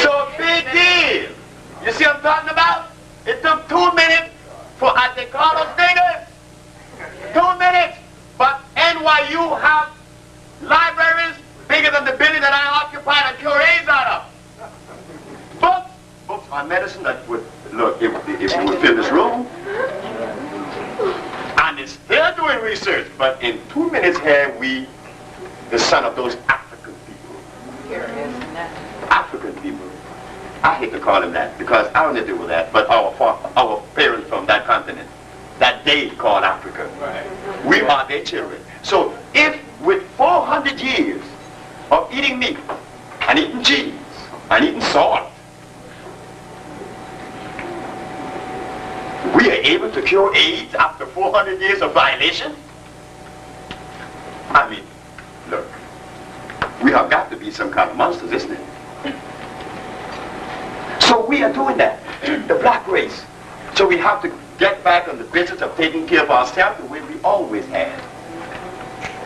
So big deal. You see what I'm talking about? It took 2 minutes for, as they call us niggas, 2 minutes. But NYU have libraries bigger than the building that I occupy and cure AIDS out of. Books on medicine that would, look, if you would fill this room. And it's still doing research, but in 2 minutes here, we, the son of those African people. African people. I hate to call them that, because I don't deal with that, but our parents from that continent, that they call Africa. Right. We are their children. So if with 400 years of eating meat, and eating cheese, and eating salt, we are able to cure AIDS after 400 years of violation? I mean, look, we have got to be some kind of monsters, isn't it? So we are doing that, the black race. So we have to get back on the business of taking care of ourselves the way we always had.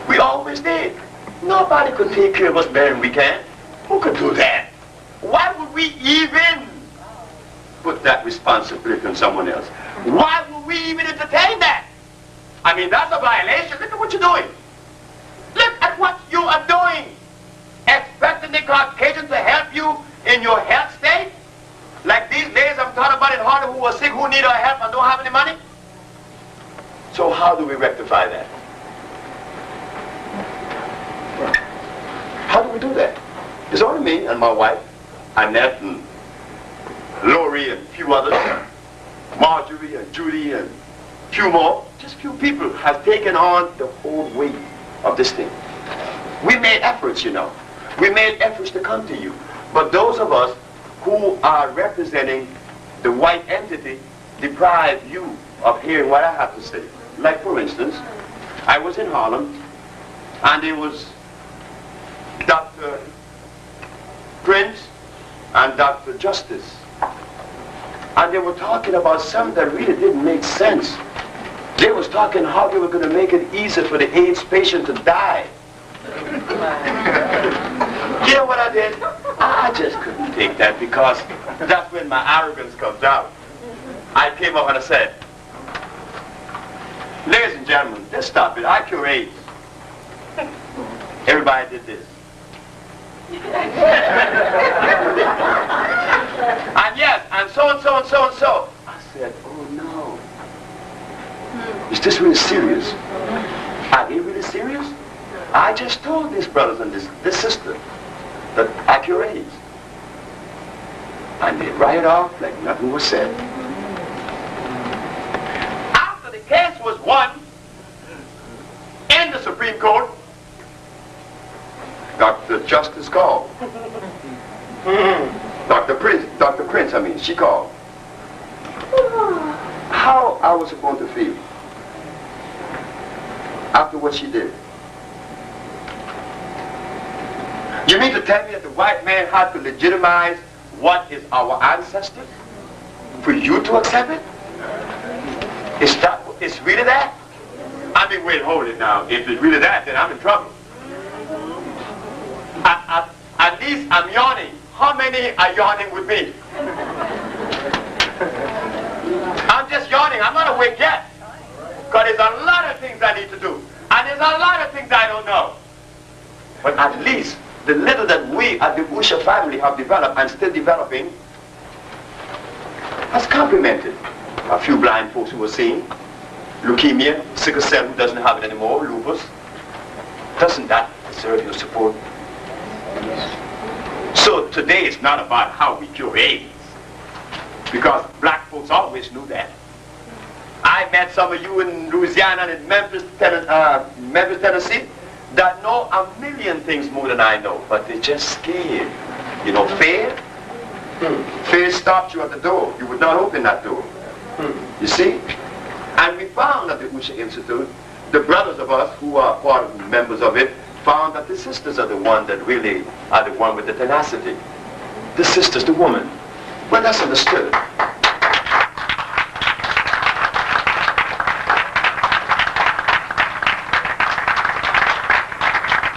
We always did. Nobody could take care of us better than we can. Who could do that? Why would we even put that responsibility on someone else? Why would we even entertain that? I mean, that's a violation. Look at what you're doing. Look at what you are doing. do that. It's only me and my wife, Annette and Lori and a few others, Marjorie and Judy and a few more. Just a few people have taken on the whole weight of this thing. We made efforts, you know. We made efforts to come to you. But those of us who are representing the white entity deprive you of hearing what I have to say. Like, for instance, I was in Harlem, and there was Dr. Prince and Dr. Justice. And they were talking about something that really didn't make sense. They was talking how they were going to make it easier for the AIDS patient to die. You know what I did? I just couldn't take that, because that's when my arrogance comes out. I came up and I said, ladies and gentlemen, just stop it. I cure AIDS. Everybody did this. And yes, and so and so and so and so. I said, oh no. Is this really serious? Are they really serious? I just told these brothers and this sister that I cure AIDS. And they write it off like nothing was said. After the case was won in the Supreme Court, Dr. Justice called. Dr. Prince, she called. How I was supposed to feel after what she did. You mean to tell me that the white man had to legitimize what is our ancestors for you to accept it? It's really that? I mean, wait, hold it now. If it's really that, then I'm in trouble. At least I'm yawning. How many are yawning with me? I'm just yawning. I'm not awake yet. Because there's a lot of things I need to do. And there's a lot of things I don't know. But at least the little that we at the Usha family have developed and still developing has complemented a few blind folks who were seeing leukemia, sickle cell who doesn't have it anymore, lupus. Doesn't that deserve your support? So today it's not about how we cure AIDS, because black folks always knew that. I met some of you in Louisiana and in Memphis, Tennessee, that know a million things more than I know, but they're just scared. You know, fear? Fear stops you at the door. You would not open that door. You see? And we found at the Usha Institute, the brothers of us who are part of the members of it, found that the sisters are the one that really are the one with the tenacity. The sisters, the woman. Well, that's understood.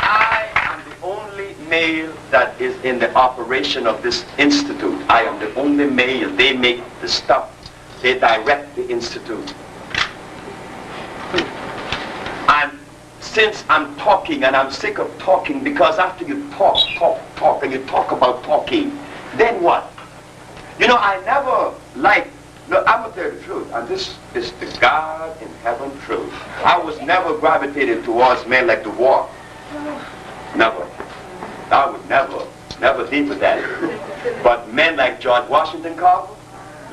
I am the only male that is in the operation of this institute. I am the only male. They make the stuff. They direct the institute. And since I'm talking, and I'm sick of talking, because after you talk, and you talk about talking, then what? You know, I never liked, no, I'm going to tell you the truth, and this is the God in heaven truth. I was never gravitated towards men like the war. Never. I would never deal with that. But men like George Washington Carver,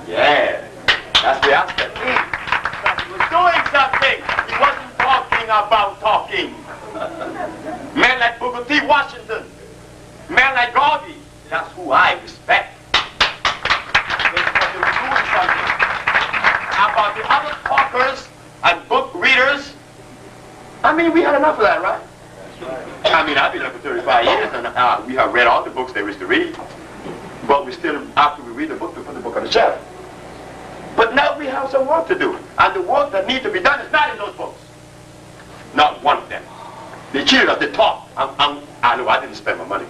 yeah, that's the aspect. He was doing something. He wasn't talking about talking. Men like Booker T. Washington, men like Garvey, that's who I respect. Because they were doing something. About the other talkers and book readers, I mean, we had enough of that, right? I mean, I've been here for 35 years, and we have read all the books there is to read. But we still, after we read the book, we put the book on the shelf. But now we have some work to do. And the work that needs to be done is not in those books. Not one of them. They cheated us, they taught. I know I didn't spend my money.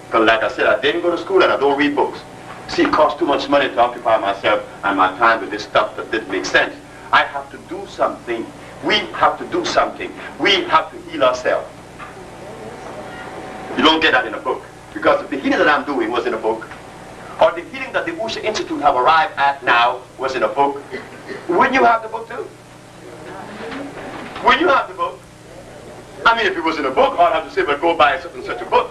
Because like I said, I didn't go to school and I don't read books. See, it costs too much money to occupy myself and my time with this stuff that didn't make sense. I have to do something. We have to do something. We have to heal ourselves. You don't get that in a book. Because if the healing that I'm doing was in a book, or the healing that the Usha Institute have arrived at now was in a book, wouldn't you have the book too? Wouldn't you have the book? I mean, if it was in a book, I'd have to say, but go buy such and such a book.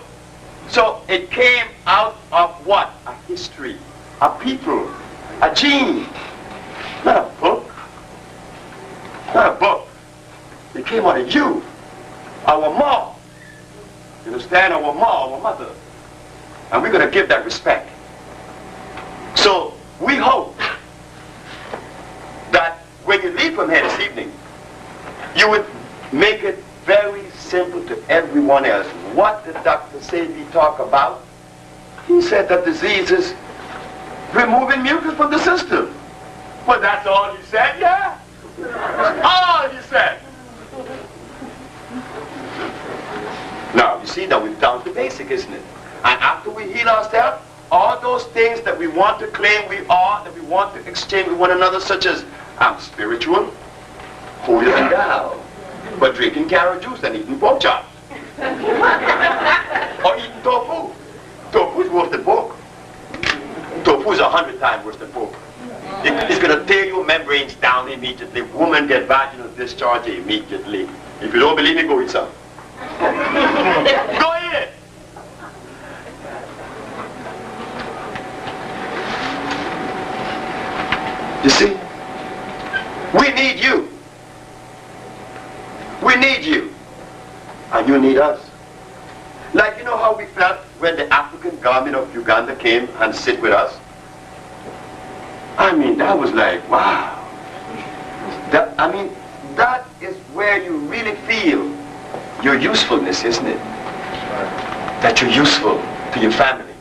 So it came out of what? A history, a people, a gene, not a book. Not a book. It came out of you, our mom. You understand? Our mom, our mother. And we're going to give that respect. So we hope that when you leave from here this evening, you would make it very simple to everyone else. What did Dr. Sebi talk about? He said that disease is removing mucus from the system. Well, that's all he said, yeah. All he said. Now, you see, now we've down to basic, isn't it? And after we heal ourselves, all those things that we want to claim we are, that we want to exchange with one another, such as, I'm spiritual, holier than thou, but drinking carrot juice and eating pork chops. Or eating tofu. Tofu is worse than pork. Tofu is 100 times worse than pork. It's going to tear your membranes down immediately. Women get vaginal discharge immediately. If you don't believe me, go eat some. Go eat it. You see? We need you. We need you. And you need us. Like, you know how we felt when the African government of Uganda came and sit with us? I mean, that was like, wow. That is where you really feel your usefulness, isn't it? That you're useful to your family.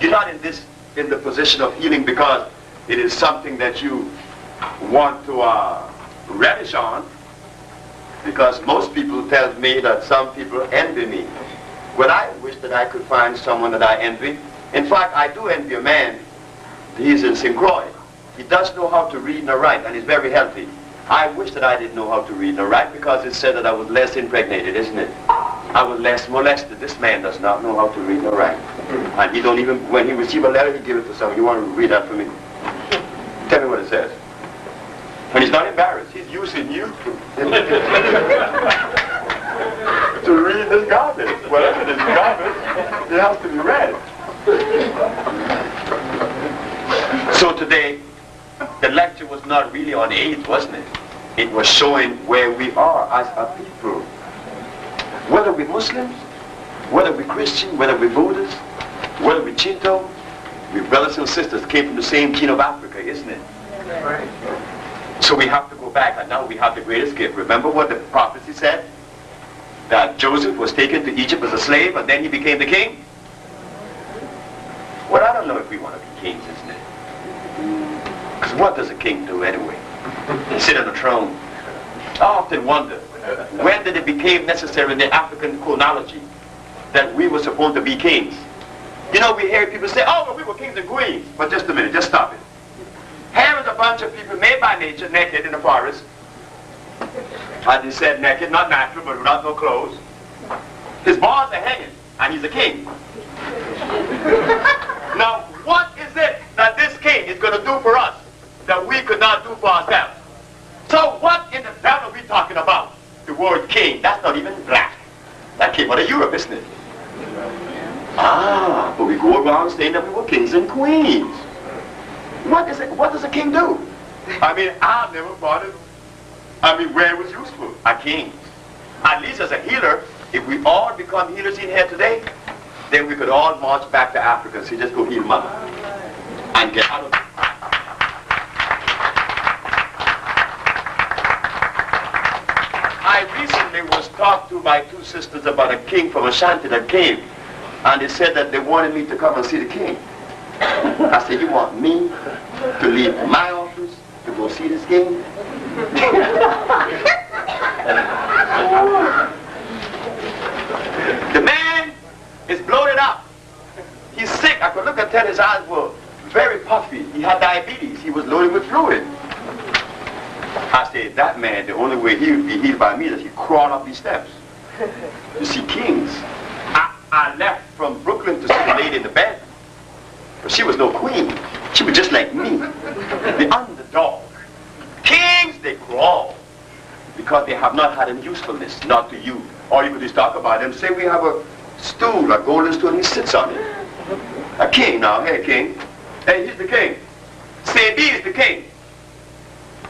You're not in the position of healing because it is something that you want to relish on. Because most people tell me that some people envy me. Well, I wish that I could find someone that I envy. In fact, I do envy a man. He's in St. Croix. He does know how to read and write, and he's very healthy. I wish that I didn't know how to read and write because it said that I was less impregnated, isn't it? I was less molested. This man does not know how to read and write. And he don't even, when he receives a letter, he gives it to someone. You want to read that for me? Tell me what it says. And he's not embarrassed. He's using you to read this garbage. Whatever this garbage, it has to be read. So today, the lecture was not really on AIDS, wasn't it? It was showing where we are as a people. Whether we're Muslims, whether we're Christian, whether we're Buddhists, whether we're Shinto, we're brothers and sisters, came from the same gene of Africa, isn't it? Right. So we have to go back, and now we have the greatest gift. Remember what the prophecy said? That Joseph was taken to Egypt as a slave, and then he became the king? Well, I don't know if we want to be kings, isn't it? Because what does a king do anyway? Sit on a throne. I often wonder, when did it become necessary in the African chronology that we were supposed to be kings? You know, we hear people say, oh, well, we were kings and queens. But just a minute, just stop it. Here is a bunch of people made by nature, naked in the forest. As he said, naked, not natural, but without no clothes. His balls are hanging, and he's a king. Now, what is it that this king is going to do for us that we could not do for ourselves? So what in the devil are we talking about? The word king, that's not even black. That came out of Europe, isn't it? Ah, but we go around saying that we were kings and queens. What does a king do? I mean, I've never thought it. I mean, where it was useful? A king. At least as a healer, if we all become healers in here today, then we could all march back to Africa. So just go heal mother. And get out of it. I recently was talked to by two sisters about a king from Ashanti that came. And they said that they wanted me to come and see the king. I said, you want me to leave my office to go see this king? The man is bloated up. He's sick. I could look and tell his eyes were very puffy. He had diabetes. He was loaded with fluid. I said, that man, the only way he would be healed by me is he crawled up these steps. You see, kings. I left from Brooklyn to see the lady in the bed. But she was no queen. She was just like me, the underdog. Kings, they crawl because they have not had any usefulness, not to you. Or you could just talk about them. Say we have a stool, a golden stool, and he sits on it. A king now. Hey, king. Hey, he's the king. Sebi is the king.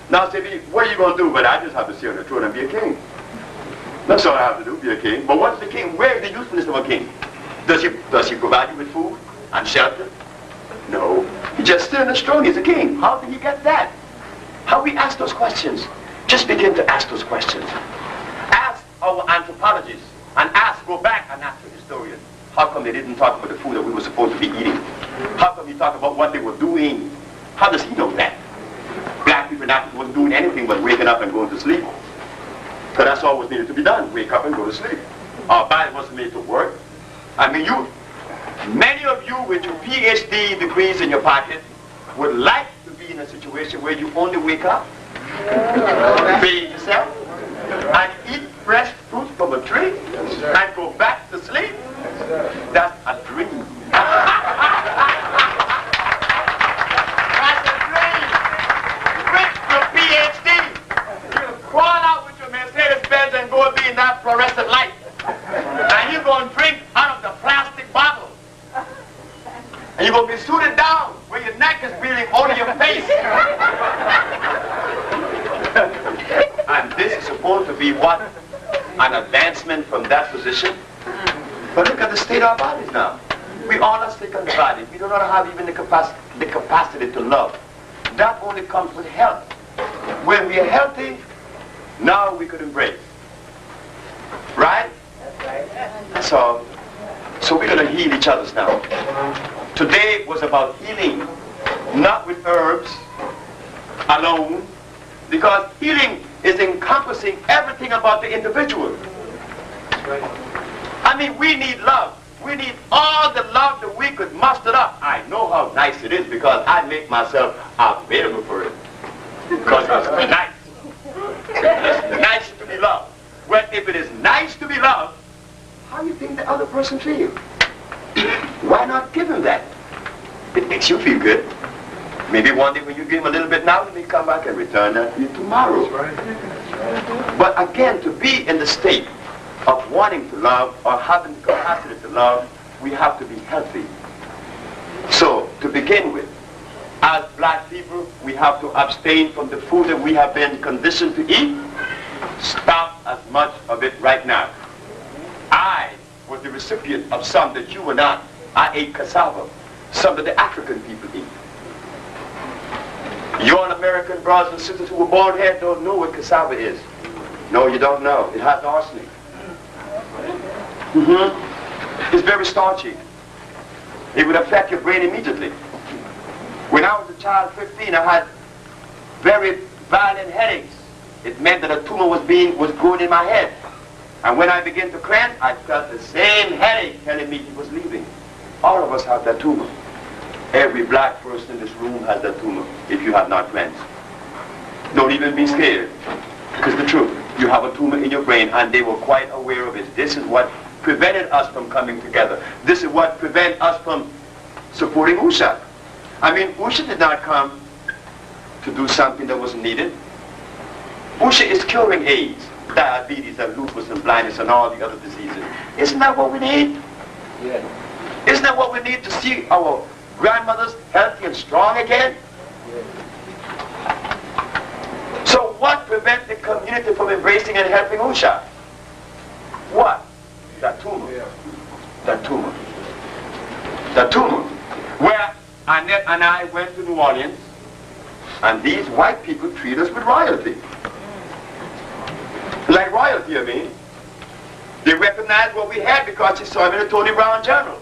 Now, Sebi, what are you going to do? But I just have to sit on the throne and be a king. That's all I have to do, be a king. But what's the king? Where is the usefulness of a king? Does he provide you with food and shelter? No. He just sits on the throne. He's a king. How did he get that? How we ask those questions? Just begin to ask those questions. Ask our anthropologists and go back and ask the historian. How come they didn't talk about the food that we were supposed to be eating? How come he talk about what they were doing? How does he know that? Black people in Africa wasn't doing anything but waking up and going to sleep. So that's all was needed to be done. Wake up and go to sleep. Our body wasn't made to work. I mean, many of you with your PhD degrees in your pocket would like to be in a situation where you only wake up, feed yourself, and eat fresh fruit from a tree, and go back to sleep. That's a dream. That's a dream. With your PhD, you'll crawl out with your Mercedes-Benz and go be in that fluorescent light. And you're going to drink out of the plastic bottle. And you're going to be suited down where your neck is bleeding only your face. And this is supposed to be what? An advancement from that position? But look at the state of our bodies now. We all are sick on the body. We do not have even the capacity to love. That only comes with health. When we are healthy, now we could embrace. Right? That's all. So we're going to heal each other's now. Today was about healing, not with herbs alone, because healing is encompassing everything about the individual. I mean, we need love. We need all the love that we could muster up. I know how nice it is because I make myself available for it. Because it's nice. It's nice to be loved. Well, if it is nice to be loved, how do you think the other person feels? Why not give him that? It makes you feel good. Maybe one day when you give him a little bit now, he may come back and return that to you tomorrow. But again, to be in the state of wanting to love or having the capacity to love, we have to be healthy. So, to begin with, as black people, we have to abstain from the food that we have been conditioned to eat. Stop as much of it right now. I was the recipient of some that you were not. I ate cassava, some that the African people eat. Your American brothers and sisters who were born here don't know what cassava is. No, you don't know. It has arsenic. It's very starchy. It would affect your brain immediately. When I was a child, 15, I had very violent headaches. It meant that a tumor was growing in my head. And when I began to cleanse, I felt the same headache telling me it was leaving. All of us have that tumor. Every black person in this room has that tumor, if you have not cleansed. Don't even be scared. Because the truth, you have a tumor in your brain, and they were quite aware of it. This is what prevented us from coming together. This is what prevented us from supporting Usha. I mean, Usha did not come to do something that was needed. Usha is curing AIDS, diabetes, and lupus, and blindness, and all the other diseases. Isn't that what we need? Yeah. Isn't that what we need to see our grandmothers healthy and strong again? Yeah. So what prevents the community from embracing and helping Usha? What? That tumor. Yeah. That tumor. That tumor. Where Annette and I went to New Orleans, and these white people treat us with royalty. Like royalty, I mean. They recognized what we had because they saw him in the Tony Brown Journal.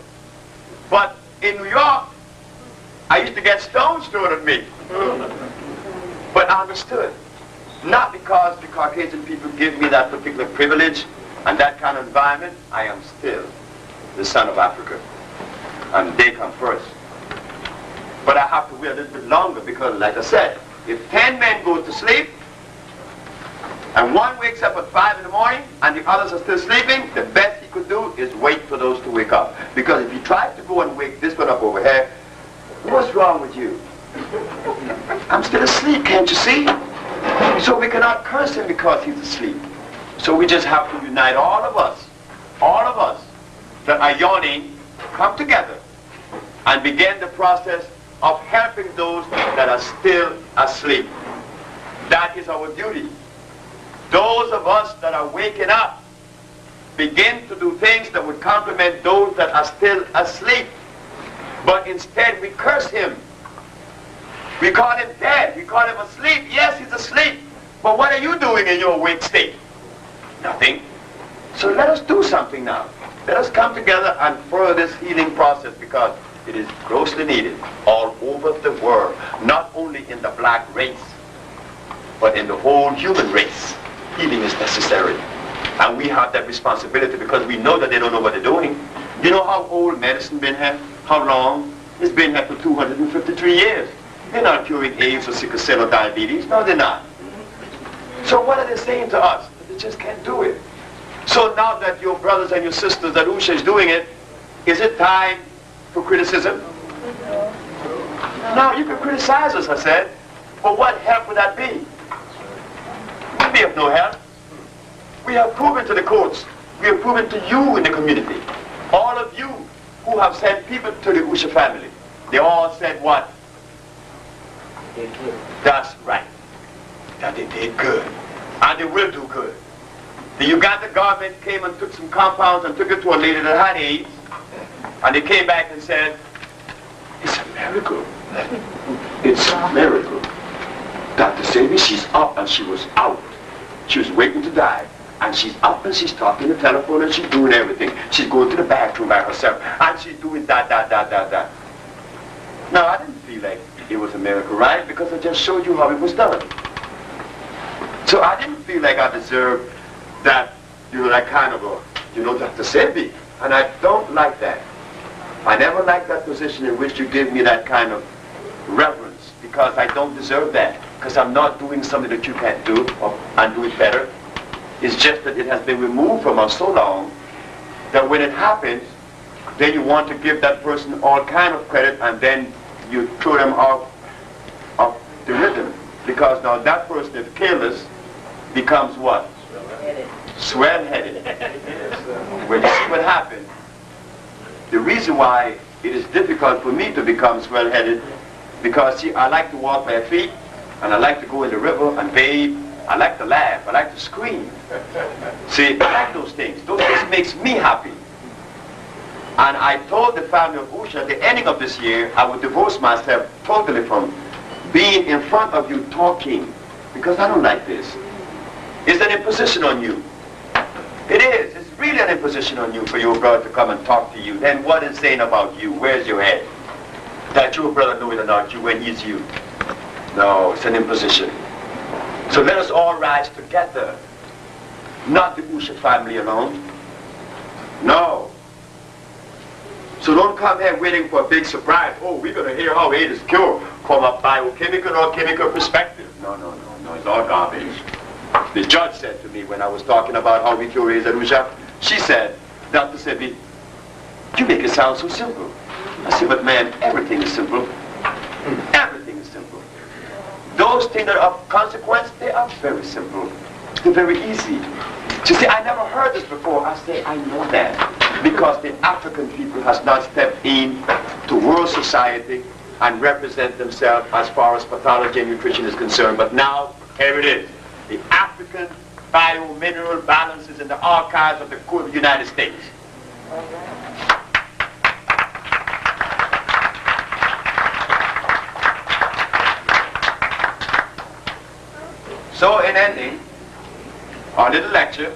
But in New York, I used to get stones thrown at me. But I understood. Not because the Caucasian people give me that particular privilege and that kind of environment. I am still the son of Africa. And they come first. But I have to wait a little bit longer because, like I said, if 10 men go to sleep, and one wakes up at 5 in the morning, and the others are still sleeping, the best he could do is wait for those to wake up. Because if he tries to go and wake this one up over here, what's wrong with you? I'm still asleep, can't you see? So we cannot curse him because he's asleep. So we just have to unite all of us, that are yawning come together and begin the process of helping those that are still asleep. That is our duty. Those of us that are waking up begin to do things that would complement those that are still asleep. But instead we curse him. We call him dead. We call him asleep. Yes, he's asleep. But what are you doing in your awake state? Nothing. So let us do something now. Let us come together and further this healing process, because it is grossly needed all over the world, not only in the black race, but in the whole human race. Healing is necessary. And we have that responsibility because we know that they don't know what they're doing. You know how old medicine been here? How long? It's been here for 253 years. They're not curing AIDS or sickle cell or diabetes. No, they're not. So what are they saying to us? They just can't do it. So now that your brothers and your sisters, that Usha is doing it, is it time for criticism? No, you can criticize us, I said. But what help would that be? Would be of no help. We have proven to the courts, we have proven to you in the community, all of you who have sent people to the Usha family, they all said what? That's right. That they did good. And they will do good. The Uganda government came and took some compounds and took it to a lady that had AIDS. And they came back and said, it's a miracle. It's a miracle. Dr. Sebi, she's up and she was out. She was waiting to die. And she's up and she's talking on the telephone and she's doing everything. She's going to the bathroom by herself. And she's doing that. Now, I didn't feel like it was a miracle, right? Because I just showed you how it was done. So I didn't feel like I deserved that, that kind of a, Dr. Sebi. And I don't like that. I never liked that position in which you give me that kind of reverence, because I don't deserve that. Because I'm not doing something that you can't do and do it better. It's just that it has been removed from us so long that when it happens, then you want to give that person all kind of credit and then you throw them off the rhythm. Because now that person, if careless, becomes what? Swell-headed. When you see what happened, the reason why it is difficult for me to become swell-headed, because see, I like to walk bare feet, and I like to go in the river and bathe. I like to laugh. I like to scream. See, I like those things. Those things makes me happy. And I told the family of Usha at the ending of this year, I would divorce myself totally from being in front of you talking, because I don't like this. It's an imposition on you. It is. It's really an imposition on you for your brother to come and talk to you. Then what is saying about you? Where's your head? That your brother knows about you when he's you. No, it's an imposition. So let us all rise together. Not the Usha family alone. No. So don't come here waiting for a big surprise. Oh, we're going to hear how AIDS is cured from a biochemical or chemical perspective. No. It's all garbage. The judge said to me when I was talking about how we cure AIDS at Usha, she said, Dr. Sebi, you make it sound so simple. I said, but man, everything is simple. Everything is simple. Those things that are of consequence, they are very simple. They're very easy. You see, I never heard this before. I say, I know that. Because the African people has not stepped in to world society and represent themselves as far as pathology and nutrition is concerned. But now, here it is. The African bio-mineral balance is in the archives of the Court of the United States. So in ending our little lecture,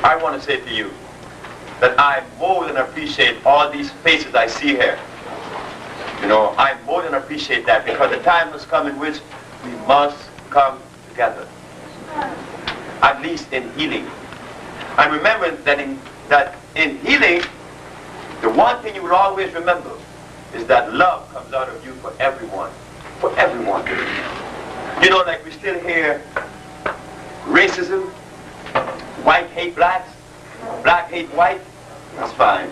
I want to say to you that I more than appreciate all these faces I see here. I more than appreciate that, because the time has come in which we must come together, at least in healing. And remember that in healing, the one thing you will always remember is that love comes out of you for everyone. For everyone. Like we still hear racism, white hate blacks, black hate white. That's fine.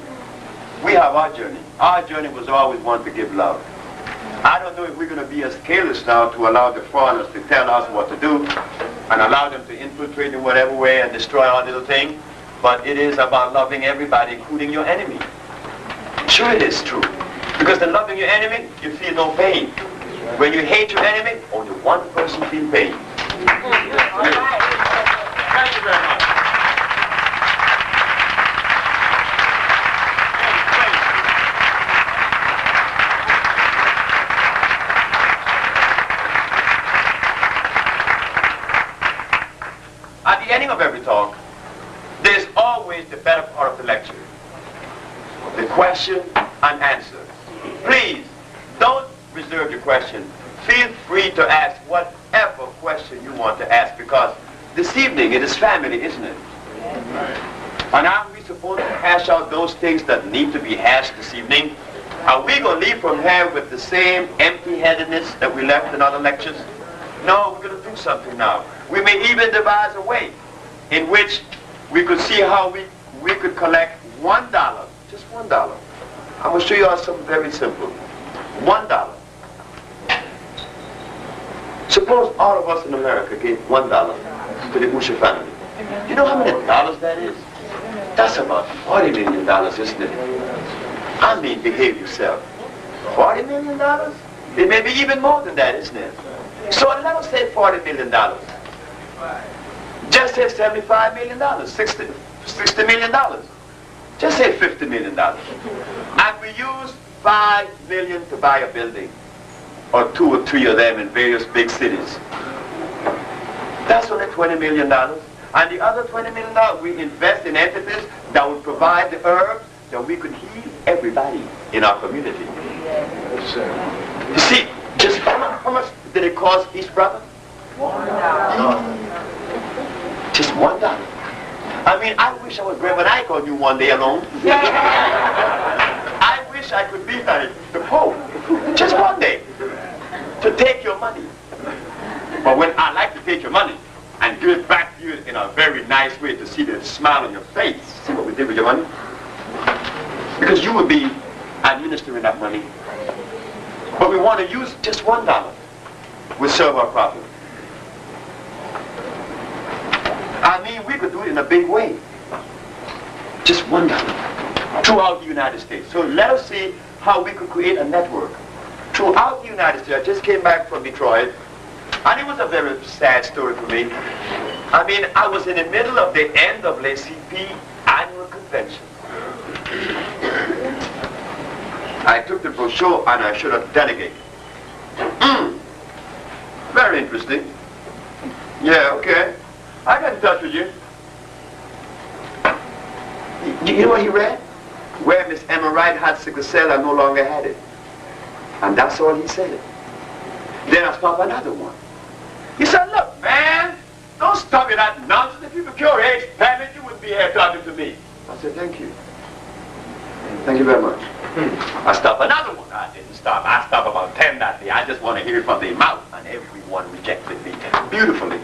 We have our journey. Our journey was always one to give love. I don't know if we're going to be as careless now to allow the foreigners to tell us what to do and allow them to infiltrate in whatever way and destroy our little thing. but it is about loving everybody, including your enemy. Sure, it is true. Because in loving your enemy, you feel no pain. When you hate your enemy, only one person feels pain. Thank you very much. At the ending of every talk, there's always the better part of the lecture. The question and answer. Please, don't reserve your question. Feel free to ask whatever question you want to ask, because this evening it is family, isn't it? And are we supposed to hash out those things that need to be hashed this evening? Are we going to leave from here with the same empty-headedness that we left in other lectures? No, we're going to do something now. We may even devise a way in which we could see how we could collect $1, just $1. I'm going to show you all something very simple. $1. Suppose all of us in America gave $1 to the Usha family. You know how many dollars that is? That's about $40 million, isn't it? I mean, behave yourself. $40 million? It may be even more than that, isn't it? So let us say $40 million. Just say $75 million, $60 million. Just say $50 million. And we use $5 million to buy a building, or 2 or 3 of them in various big cities. That's only $20 million. And the other $20 million we invest in entities that will provide the herbs that we could heal everybody in our community. You see, just how much did it cost each brother? $1. Just $1. I mean, I wish I was Reverend Ike on you one day alone. I wish I could be like the Pope, just one day, to take your money. But when I like to take your money and give it back to you in a very nice way to see the smile on your face, see what we did with your money? Because you would be administering that money. But we want to use just $1. We serve our problem. I mean, we could do it in a big way. Just $1 throughout the United States. So let us see how we could create a network throughout the United States. I just came back from Detroit, and it was a very sad story for me. I mean, I was in the middle of the NAACP annual convention. I took the brochure and I showed a delegate. Very interesting. Yeah, okay. I got in touch with you. You know what he read? Where Miss Emma Wright had sickle cell, I no longer had it. And that's all he said. Then I stopped another one. He said, look, man, don't stop me that nonsense. If you were cure AIDS, damn you wouldn't be here talking to me. I said, thank you. Thank you very much. I stopped another one. I didn't stop. I stopped about 10 that day. I just want to hear it from their mouth. And everyone rejected me beautifully.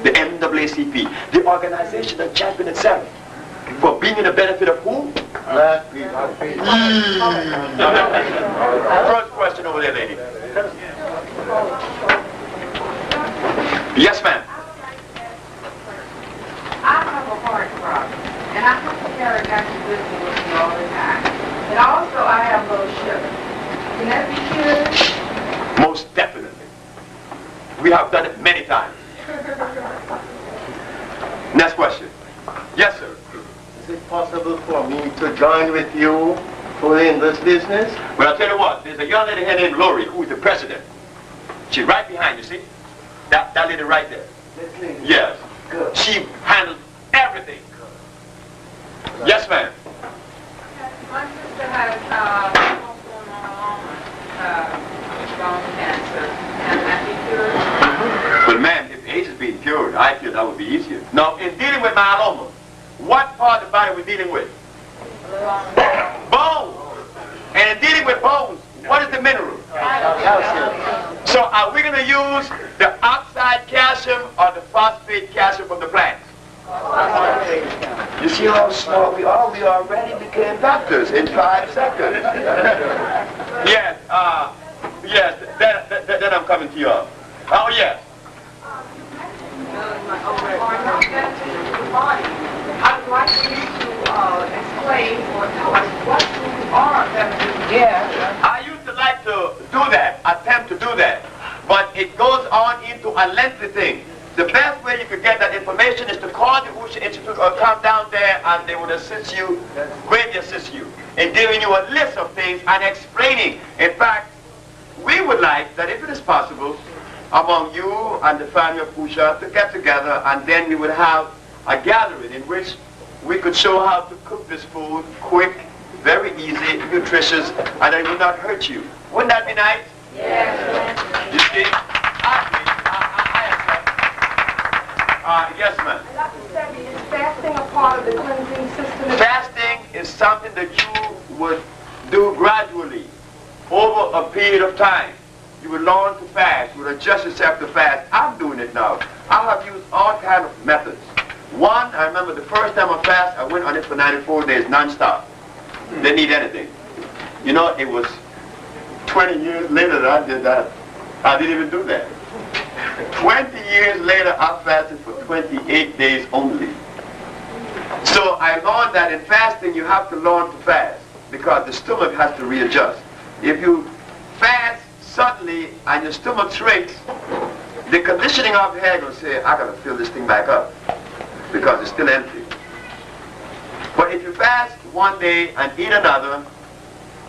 The NAACP, the organization that championed itself for being in the benefit of who? First question over there, lady. Yes, ma'am. I have a heart problem, and I have to carry Dr. Sebi with me all the time. And also, I have low sugar. Can that be cured? Most definitely. We have done it many times. Next question. Yes, sir. Is it possible for me to join with you in this business? Well, I'll tell you what. There's a young lady here named Lori, who is the president. She's right behind you, see? That lady right there. This lady? Yes. Good. She handles everything. Good. Yes, ma'am. My sister has bone cancer. Can that be cured? Well, ma'am, if AIDS is being cured, I feel that would be easier. Now, in dealing with myeloma, what part of the body are we dealing with? Bones. And in dealing with bones, what is the mineral? Calcium. So are we going to use the oxide calcium or the phosphate calcium from the plants? You see how smart we are? We already became doctors in 5 seconds. Yes, yes, then I'm coming to you. Oh, yes. How do I explain or tell us what you are. I used to like to do that, attempt to do that, but it goes on into a lengthy thing. The best way you could get that information is to call the Usha Institute or come down there and they would assist you, greatly assist you in giving you a list of things and explaining. In fact, we would like that if it is possible among you and the family of Usha to get together, and then we would have a gathering in which we could show how to cook this food quick, very easy, nutritious, and it would not hurt you. Wouldn't that be nice? Yes. You see? Yes, ma'am. Dr. Sebi, is fasting a part of the cleansing system? Fasting is something that you would do gradually over a period of time. You would learn to fast. You would adjust yourself to fast. I'm doing it now. I have used all kinds of methods. One, I remember the first time I fasted, I went on it for 94 days non-stop. Didn't eat anything. You know, it was 20 years later that I did that. I didn't even do that. 20 years later, I fasted for 28 days only. So I learned that in fasting, you have to learn to fast because the stomach has to readjust. If you fast suddenly and your stomach shrinks, the conditioning of your head will say, I gotta fill this thing back up because it's still empty. But if you fast one day and eat another,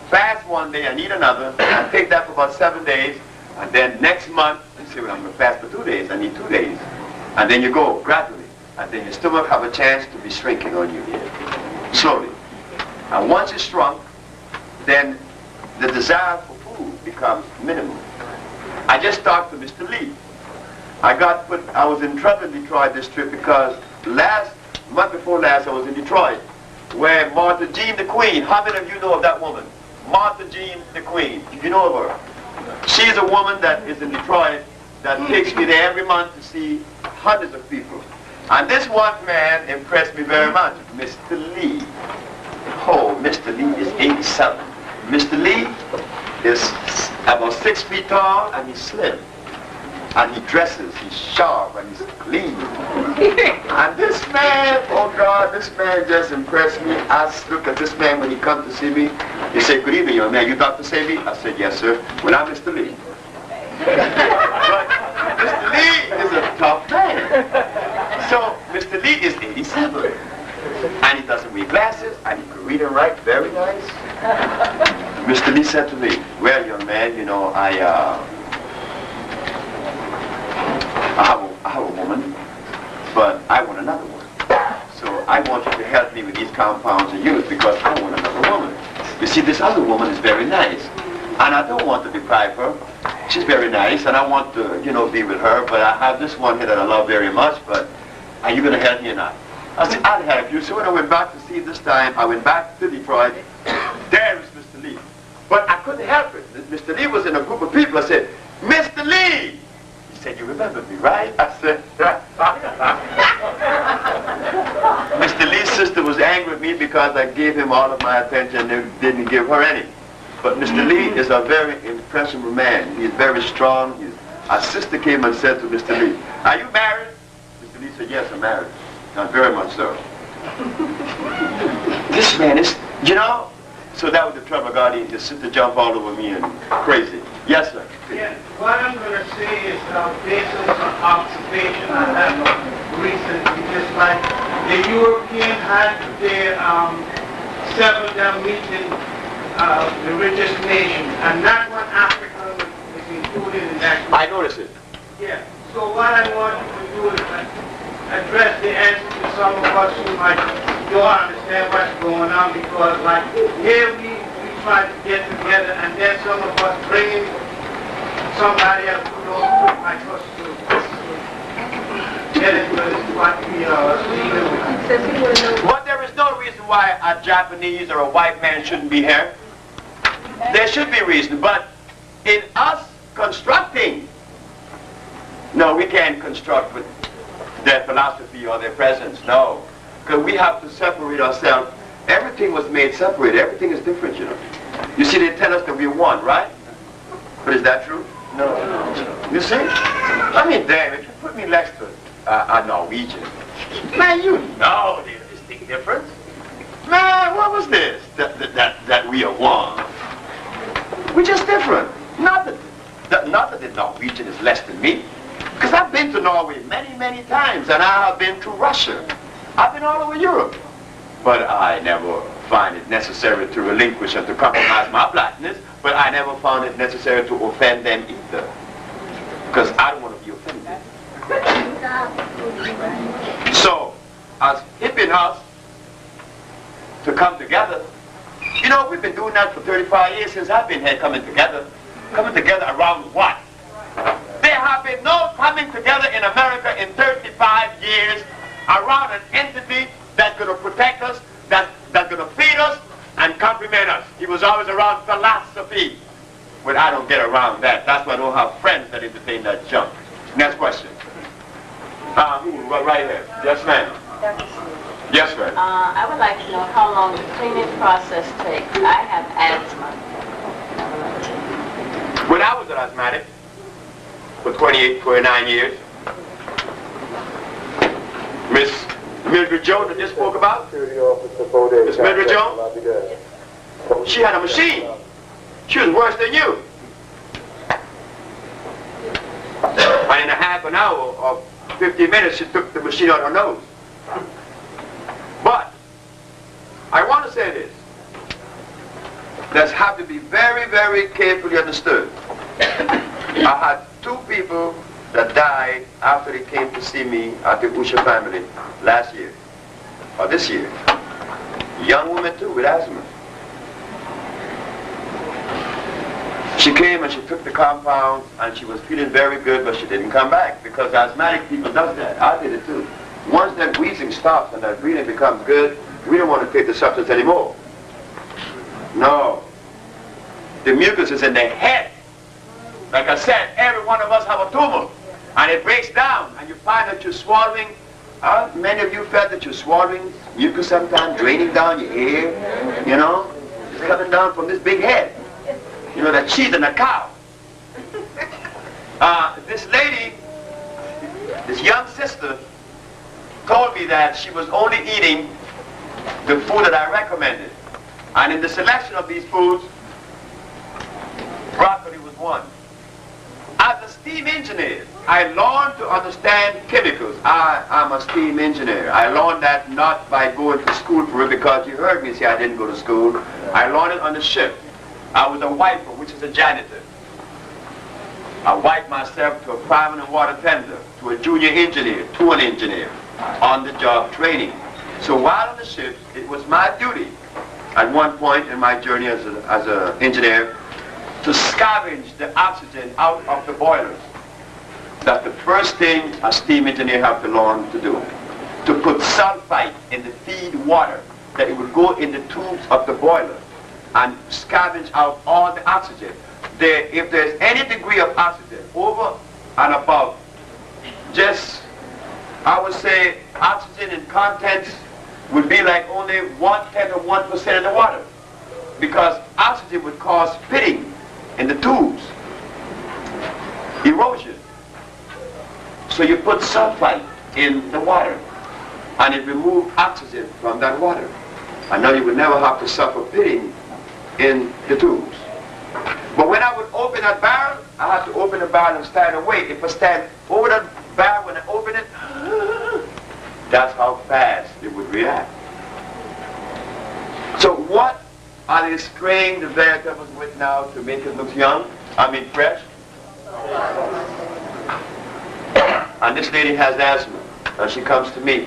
fast one day and eat another, and take that for about 7 days, and then next month, you say, well, I'm going to fast for 2 days, I need 2 days. And then you go gradually. And then your stomach have a chance to be shrinking on you slowly. And once it's shrunk, then the desire for food becomes minimal. I just talked to Mr. Lee. I was in trouble in Detroit this trip because month before last I was in Detroit, where Martha Jean the Queen, how many of you know of that woman? Martha Jean the Queen, you know of her? She's a woman that is in Detroit that takes me there every month to see hundreds of people. And this one man impressed me very much, Mr. Lee. Oh, Mr. Lee is 87. Mr. Lee is about 6 feet tall and he's slim. And he dresses, he's sharp and he's clean. And this man, oh God, this man just impressed me. I look at this man when he comes to see me. He said, good evening, young man. You Dr. Sebi? I said, yes, sir. Well, I'm Mr. Lee. But Mr. Lee is a tough man. So Mr. Lee is 87. And he doesn't wear glasses, and he can read and write very nice. Mr. Lee said to me, well, young man, you know, I have a woman, but I want another one. So I want you to help me with these compounds and use because I want another woman. You see, this other woman is very nice, and I don't want to deprive her. She's very nice, and I want to, you know, be with her, but I have this one here that I love very much, but are you going to help me or not? I said, I'll help you. So when I went back to see this time, I went back to Detroit. There was Mr. Lee. But I couldn't help it. Mr. Lee was in a group of people. I said, Mr. Lee! He said, you remember me, right? I said, Mr. Lee's sister was angry with me because I gave him all of my attention and didn't give her any. But Mr. Lee is a very impressionable man. He's very strong. Our sister came and said to Mr. Lee, are you married? Mr. Lee said, yes, I'm married. Not very much so. This man is, you know, so that was the trouble I got in. His sister jumped all over me and crazy. Yes, sir. Yeah, what I'm going to say is based on some observation I have recently, just like the European had their several their meeting the richest nation, and not one African is included in that group. I noticed it. Yeah, so what I want you to do is address the answer to some of us who might don't understand what's going on, because like here we try to get together and then some of us bring somebody else who don't like us to get into what we are dealing with. But there is no reason why a Japanese or a white man shouldn't be here. There should be reason, but in us constructing, no, we can't construct with their philosophy or their presence, no. Because we have to separate ourselves. Everything was made separate. Everything is different, you know. You see, they tell us that we're one, right? But is that true? No. You see? I mean, damn, if you put me next to a Norwegian, man, you know there's a distinct difference. Man, what was this that we are one? We're just different. Not that the Norwegian is less than me. Because I've been to Norway many, many times, and I have been to Russia. I've been all over Europe. But I never find it necessary to relinquish and to compromise my blackness, but I never found it necessary to offend them either. Because I don't want to be offended. So, as hipping us to come together, you know, we've been doing that for 35 years since I've been here, coming together. Coming together around what? There have been no coming together in America in 35 years around an entity that's going to protect us, that's going to feed us, and compliment us. He was always around philosophy. But I don't get around that. That's why I don't have friends that entertain that junk. Next question. Right here. Yes, ma'am. Yes, ma'am. I would like to know how long the cleaning process takes. I have asthma. When I was an asthmatic, for 28, 29 years, Miss Mildred Jones that just spoke about, Miss Mildred Jones, she had a machine. She was worse than you. And in a half an hour or 15 minutes, she took the machine out her nose. But I want to say this. That have to be very, very carefully understood. I had 2 people that died after they came to see me at the Usha family last year, or this year. Young woman too, with asthma. She came and she took the compound and she was feeling very good, but she didn't come back because asthmatic people does that. I did it too. Once that wheezing stops and that breathing becomes good, we don't want to take the substance anymore. No. The mucus is in the head. Like I said, every one of us have a tumor. And it breaks down. And you find that you're swallowing. Many of you felt that you're swallowing mucus sometimes, draining down your ear. You know? It's coming down from this big head. You know, that cheese and a cow. This lady, this young sister, told me that she was only eating the food that I recommended. And in the selection of these foods, broccoli was one. As a steam engineer, I learned to understand chemicals. I'm a steam engineer. I learned that not by going to school for it, because you heard me say I didn't go to school. I learned it on the ship. I was a wiper, which is a janitor. I wiped myself to a fireman and water tender, to a junior engineer, to an engineer, on-the-job training. So while on the ship, it was my duty, at one point in my journey as an engineer, to scavenge the oxygen out of the boilers. That's the first thing a steam engineer has to learn to do. To put sulfite in the feed water, that it would go in the tubes of the boiler and scavenge out all the oxygen. If there's any degree of oxygen over and above, just, I would say, oxygen in contents would be like only 1/10 of 1% of the water. Because oxygen would cause pitting in the tubes, erosion. So you put sulfite in the water, and it removes oxygen from that water. And now you would never have to suffer pitting in the tubes. But when I would open that barrel, I had to open the barrel and stand away. If I stand over that barrel when I open it, that's how fast it would react. So what are they spraying the vegetables with now to make it look young? I mean fresh? And this lady has asthma, and she comes to me.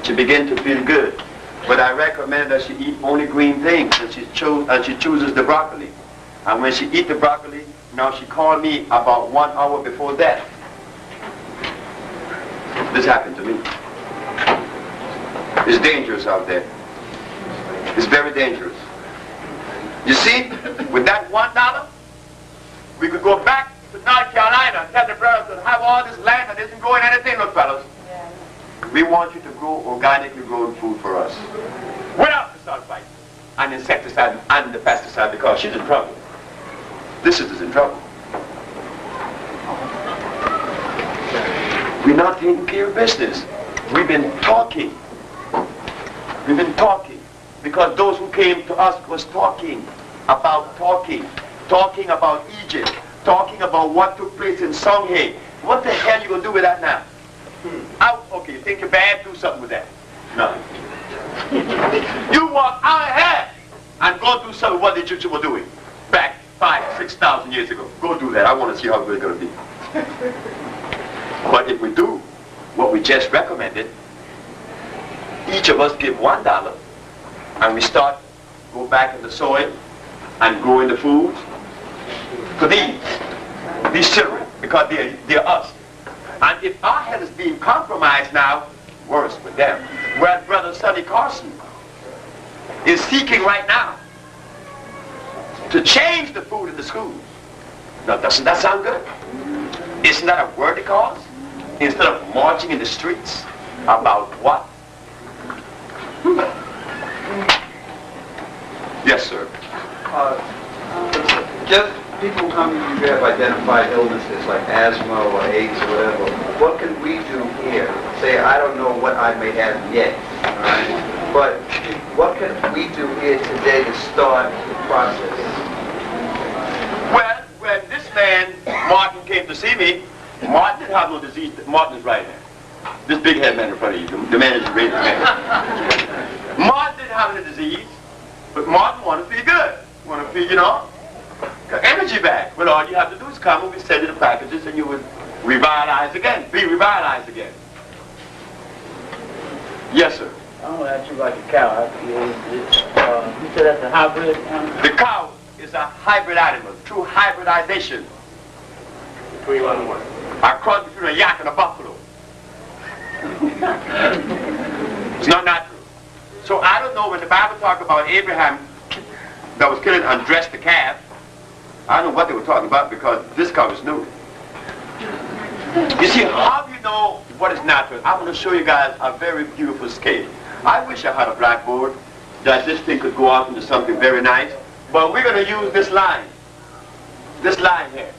She begins to feel good. But I recommend that she eat only green things, and she chooses the broccoli. And when she eats the broccoli, now she called me about 1 hour before that. This happened to me. It's dangerous out there. It's very dangerous. You see, with that $1, we could go back to North Carolina and tell the brothers to have all this land that isn't growing anything, look fellas. We want you to grow organically grown food for us. Without the sulfite and insecticide and the pesticide, because she's in trouble. This is in trouble. We're not taking care of business. We've been talking. We've been talking. because those who came to us was talking about Egypt, talking about what took place in Songhay. What the hell are you going to do with that now? Okay, you think you're bad? Do something with that. No. You walk out ahead and go do something what the Egyptians were doing back 5,000, 6,000 years ago. Go do that. I want to see how good it's going to be. But if we do what we just recommended, each of us give $1 and we start, go back in the soil and growing the food for these children, because they're us. And if our health is being compromised now, worse with them. Well, Brother Sonny Carson is seeking right now to change the food in the schools. Now, doesn't that sound good? Isn't that a worthy cause? Instead of marching in the streets about what? Yes, sir. Just people coming to you who have identified illnesses like asthma or AIDS or whatever, what can we do here? Say, I don't know what I may have yet, all right? But what can we do here today to start the process? Well, when this man, Martin, came to see me, Martin didn't have no disease. Martin is right here. This big head man in front of you, the man is raised man. Martin didn't have any disease, but Martin wanted to feel good. Want to feel, you know, energy back. Well, all you have to do is come and we send you the packages and you would revitalize again, be revitalized again. Yes, sir. I want to ask you about the cow. You said that's a hybrid animal? The cow is a hybrid animal, true hybridization. Between one and one. A cross between a yak and a buffalo. It's not natural. So I don't know when the Bible talked about Abraham that was killing and dressed the calf. I don't know what they were talking about because this cow is new. You see, how do you know what is natural? I'm going to show you guys a very beautiful scale. I wish I had a blackboard that this thing could go off into something very nice. But we're going to use this line. This line here.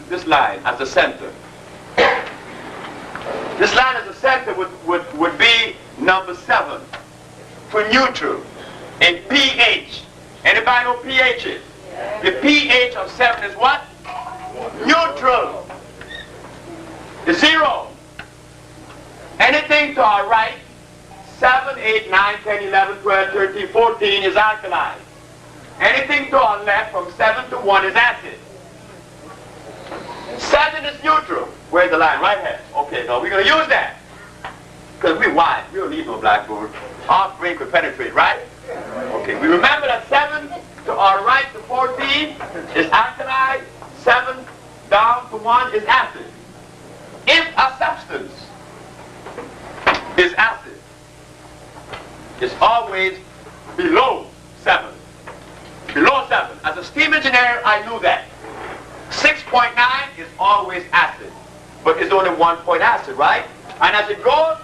This line as a center. This line as a center would be number 7 for neutral in pH. Anybody know pH is? The pH of 7 is what? Neutral. It's 0. Anything to our right, 7, 8, 9, 10, 11, 12, 13, 14 is alkaline. Anything to our left from 7 to 1 is acid. 7 is neutral. Where's the line? Right here. Okay, now we're going to use that. Because we're wise. We don't need no blackboard. Our brain could penetrate, right? Okay, we remember that 7 to our right to 14 is alkali. 7 down to 1 is acid. If a substance is acid, it's always below 7. Below 7. As a steam engineer, I knew that. 6.9 is always acid. But it's only 1 point acid, right? And as it goes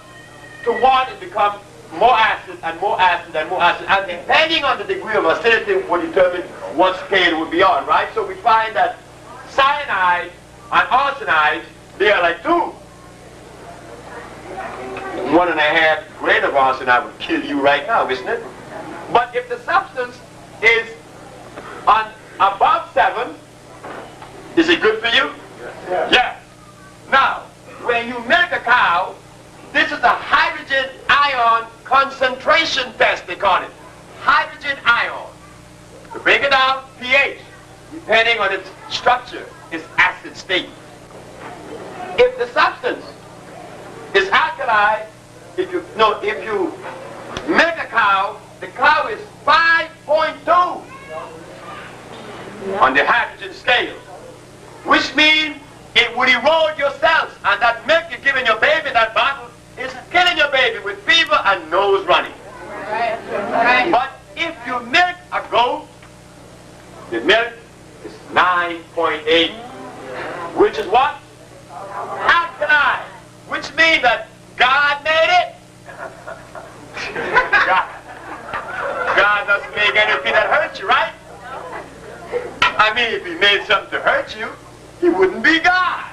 to 1, it becomes more acid and more acid and more acid. And depending on the degree of acidity will determine what scale it would be on, right? So we find that cyanide and arsenides, they are like 2. 1.5 grain of arsenide would kill you right now, isn't it? But if the substance is on above 7, is it good for you? Yes. Yes. Now, when you milk a cow, this is a hydrogen ion concentration test, they call it. Hydrogen ion. To break it down, pH, depending on its structure, is acid state. If the substance is alkali, if you milk a cow, the cow is 5.2 on the hydrogen scale, which means it would erode your cells, and that milk you're giving your baby, that bottle, is killing your baby with fever and nose running. Right. But if you milk a goat, the milk is 9.8, which is what? Alkali, which means that God made it. God doesn't make anything that hurts you, right? I mean, if he made something to hurt you, he wouldn't be God.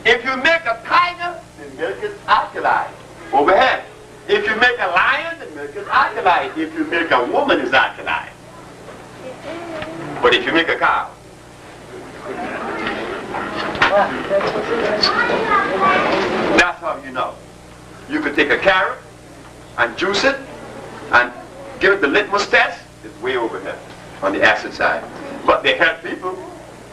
If you make a tiger, the milk is alkali. Over here. If you make a lion, the milk is alkaline. If you make a woman, it's alkaline. But if you make a cow, that's how you know. You could take a carrot and juice it and give it the litmus test. It's way over here on the acid side. But they help people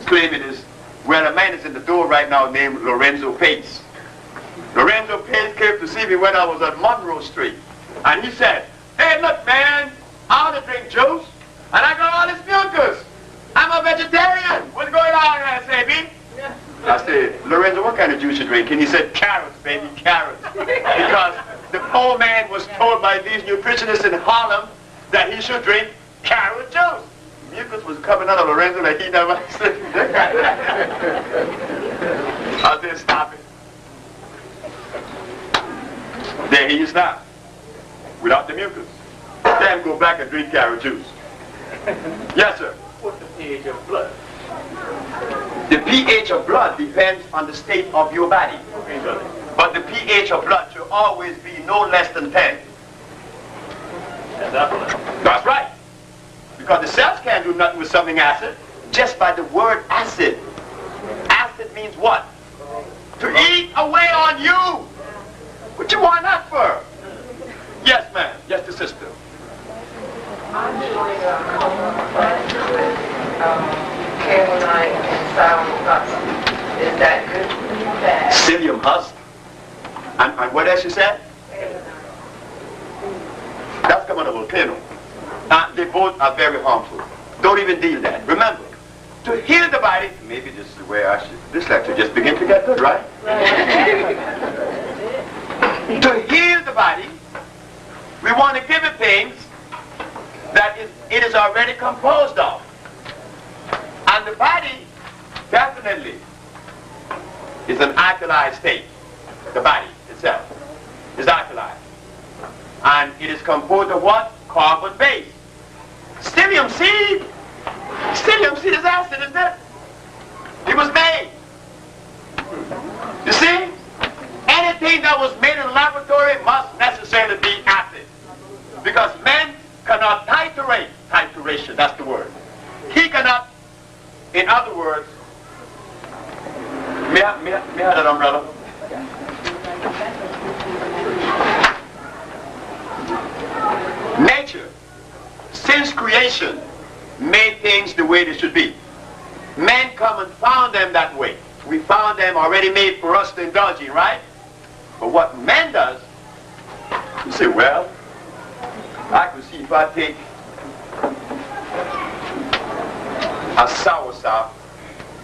claim it is. Well, a man is in the door right now named Lorenzo Pace. Lorenzo Pace came to see me when I was at Monroe Street. And he said, hey, look, man, I want to drink juice. And I got all this mucus. I'm a vegetarian. What's going on here, Sebi? I said, Lorenzo, what kind of juice you drink? And he said, carrots, baby, carrots. Because the poor man was told by these nutritionists in Harlem that he should drink carrot juice. Mucus was coming out of Lorenzo like he never said. I said, stop it. There he is now, without the mucus. Then go back and drink carrot juice. Yes, sir. What's the pH of blood? The pH of blood depends on the state of your body. But the pH of blood should always be no less than 10. That's right. Because the cells can't do nothing with something acid just by the word acid. Acid means what? To eat away on you. What you want that for? Yes, ma'am. Yes, the sister. I'm doing a with calamine and sour husk. Is that good for you, bad? Psyllium husk. And what else you said? That's coming out of a volcano. They both are very harmful. Don't even deal that. Remember, to heal the body, maybe this is the way I should, this lecture just begin to get good, right? To heal the body, we want to give it things that it is already composed of. And the body definitely is an alkali state. The body itself is alkali. And it is composed of what? Carbon base. Psyllium seed. Psyllium seed is acid, isn't it? It was made. You see? Anything that was made in the laboratory must necessarily be acid. Because men cannot titrate. Titration, that's the word. He cannot, in other words, may I have that umbrella? Nature, since creation, made things the way they should be. Men come and found them that way. We found them already made for us to indulge in, right? But what man does, you say, well, I can see if I take a soursop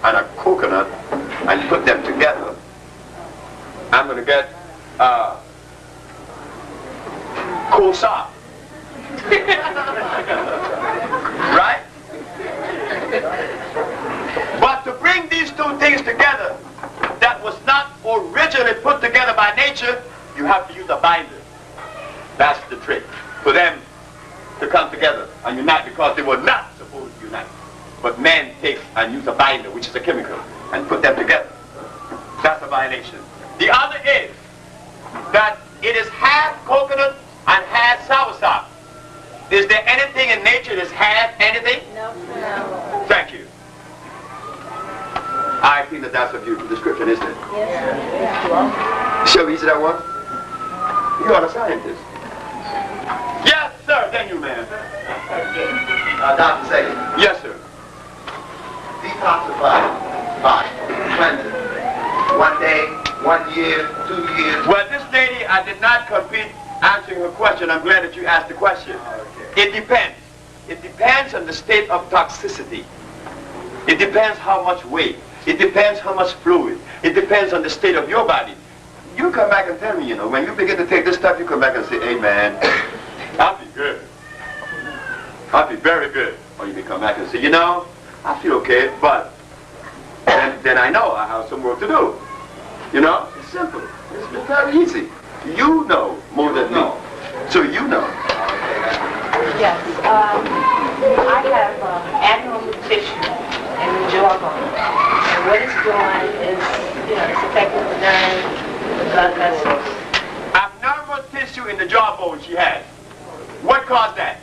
and a coconut and put them together, I'm going to get coleslaw. Right? But to bring these two things together that was not originally put together by nature, you have to use a binder. That's the trick. For them to come together and unite, because they were not supposed to unite. But man takes and uses a binder, which is a chemical, and put them together. That's a violation. The other is that it is half coconut and half soursop. Is there anything in nature that's half anything? No. Thank you. I think that that's a beautiful description, isn't it? Yes. Show me, is that one? You are a scientist. Yes, sir. Then you, man. Dr. Sebi, Yes, sir. detoxify body, cleanse it. 1 day, 1 year, 2 years. Well, this lady, I did not compete answering her question. I'm glad that you asked the question. It depends. It depends on the state of toxicity. It depends how much weight. It depends how much fluid. It depends on the state of your body. You come back and tell me, you know, when you begin to take this stuff, you come back and say, hey, man, I'll be good. I'll be very good. Or you may come back and say, you know, I feel okay, but then I know I have some work to do. You know, it's simple. It's very easy. You know more than me. So you know. Yes. I have annual tissue in the jawbone. And what it's doing is, it's affecting the nerves, the blood vessels. Abnormal tissue in the jaw caused that?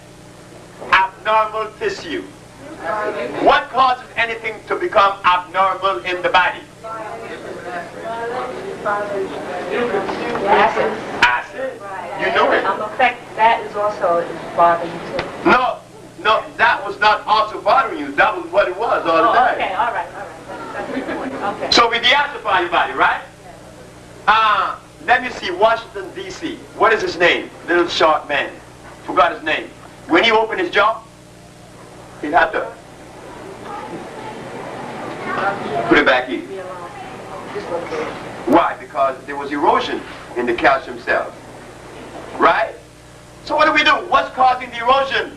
Abnormal tissue. What causes anything to become abnormal in the body? Acid. Acid. You know it. That is also bothering you too. No, that was not also bothering you. That was what it was all the time. Okay, all right. That's the point. Okay. So we deacify your body, right? Let me see, Washington, D.C. What is his name? Little short man. Forgot his name. When he opened his jaw, he had to put it back in. Why? Because there was erosion in the calcium cells. Right? So what do we do? What's causing the erosion?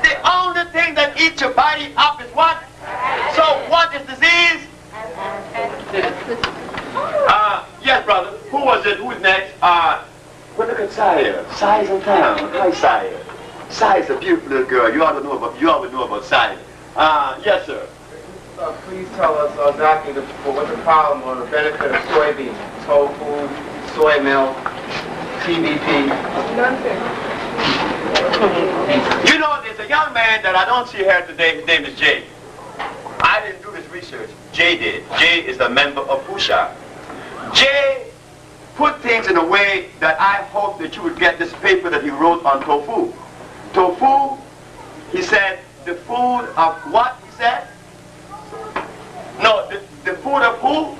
The only thing that eats your body up is what? So what is disease? Yes, brother. Who was it? Who's next? Well, look at Saya. Saya's in town. Hi, Saya. Saya's a beautiful little girl. You ought to know about Saya. Yes, sir. Please tell us exactly what the problem or the benefit of soybeans, tofu, soy milk, TBP. You know, there's a young man that I don't see here today. His name is Jay. I didn't do his research. Jay did. Jay is a member of Pusha. Jay put things in a way that I hope that you would get this paper that he wrote on tofu. Tofu, he said, the food of what, he said? No, the food of who?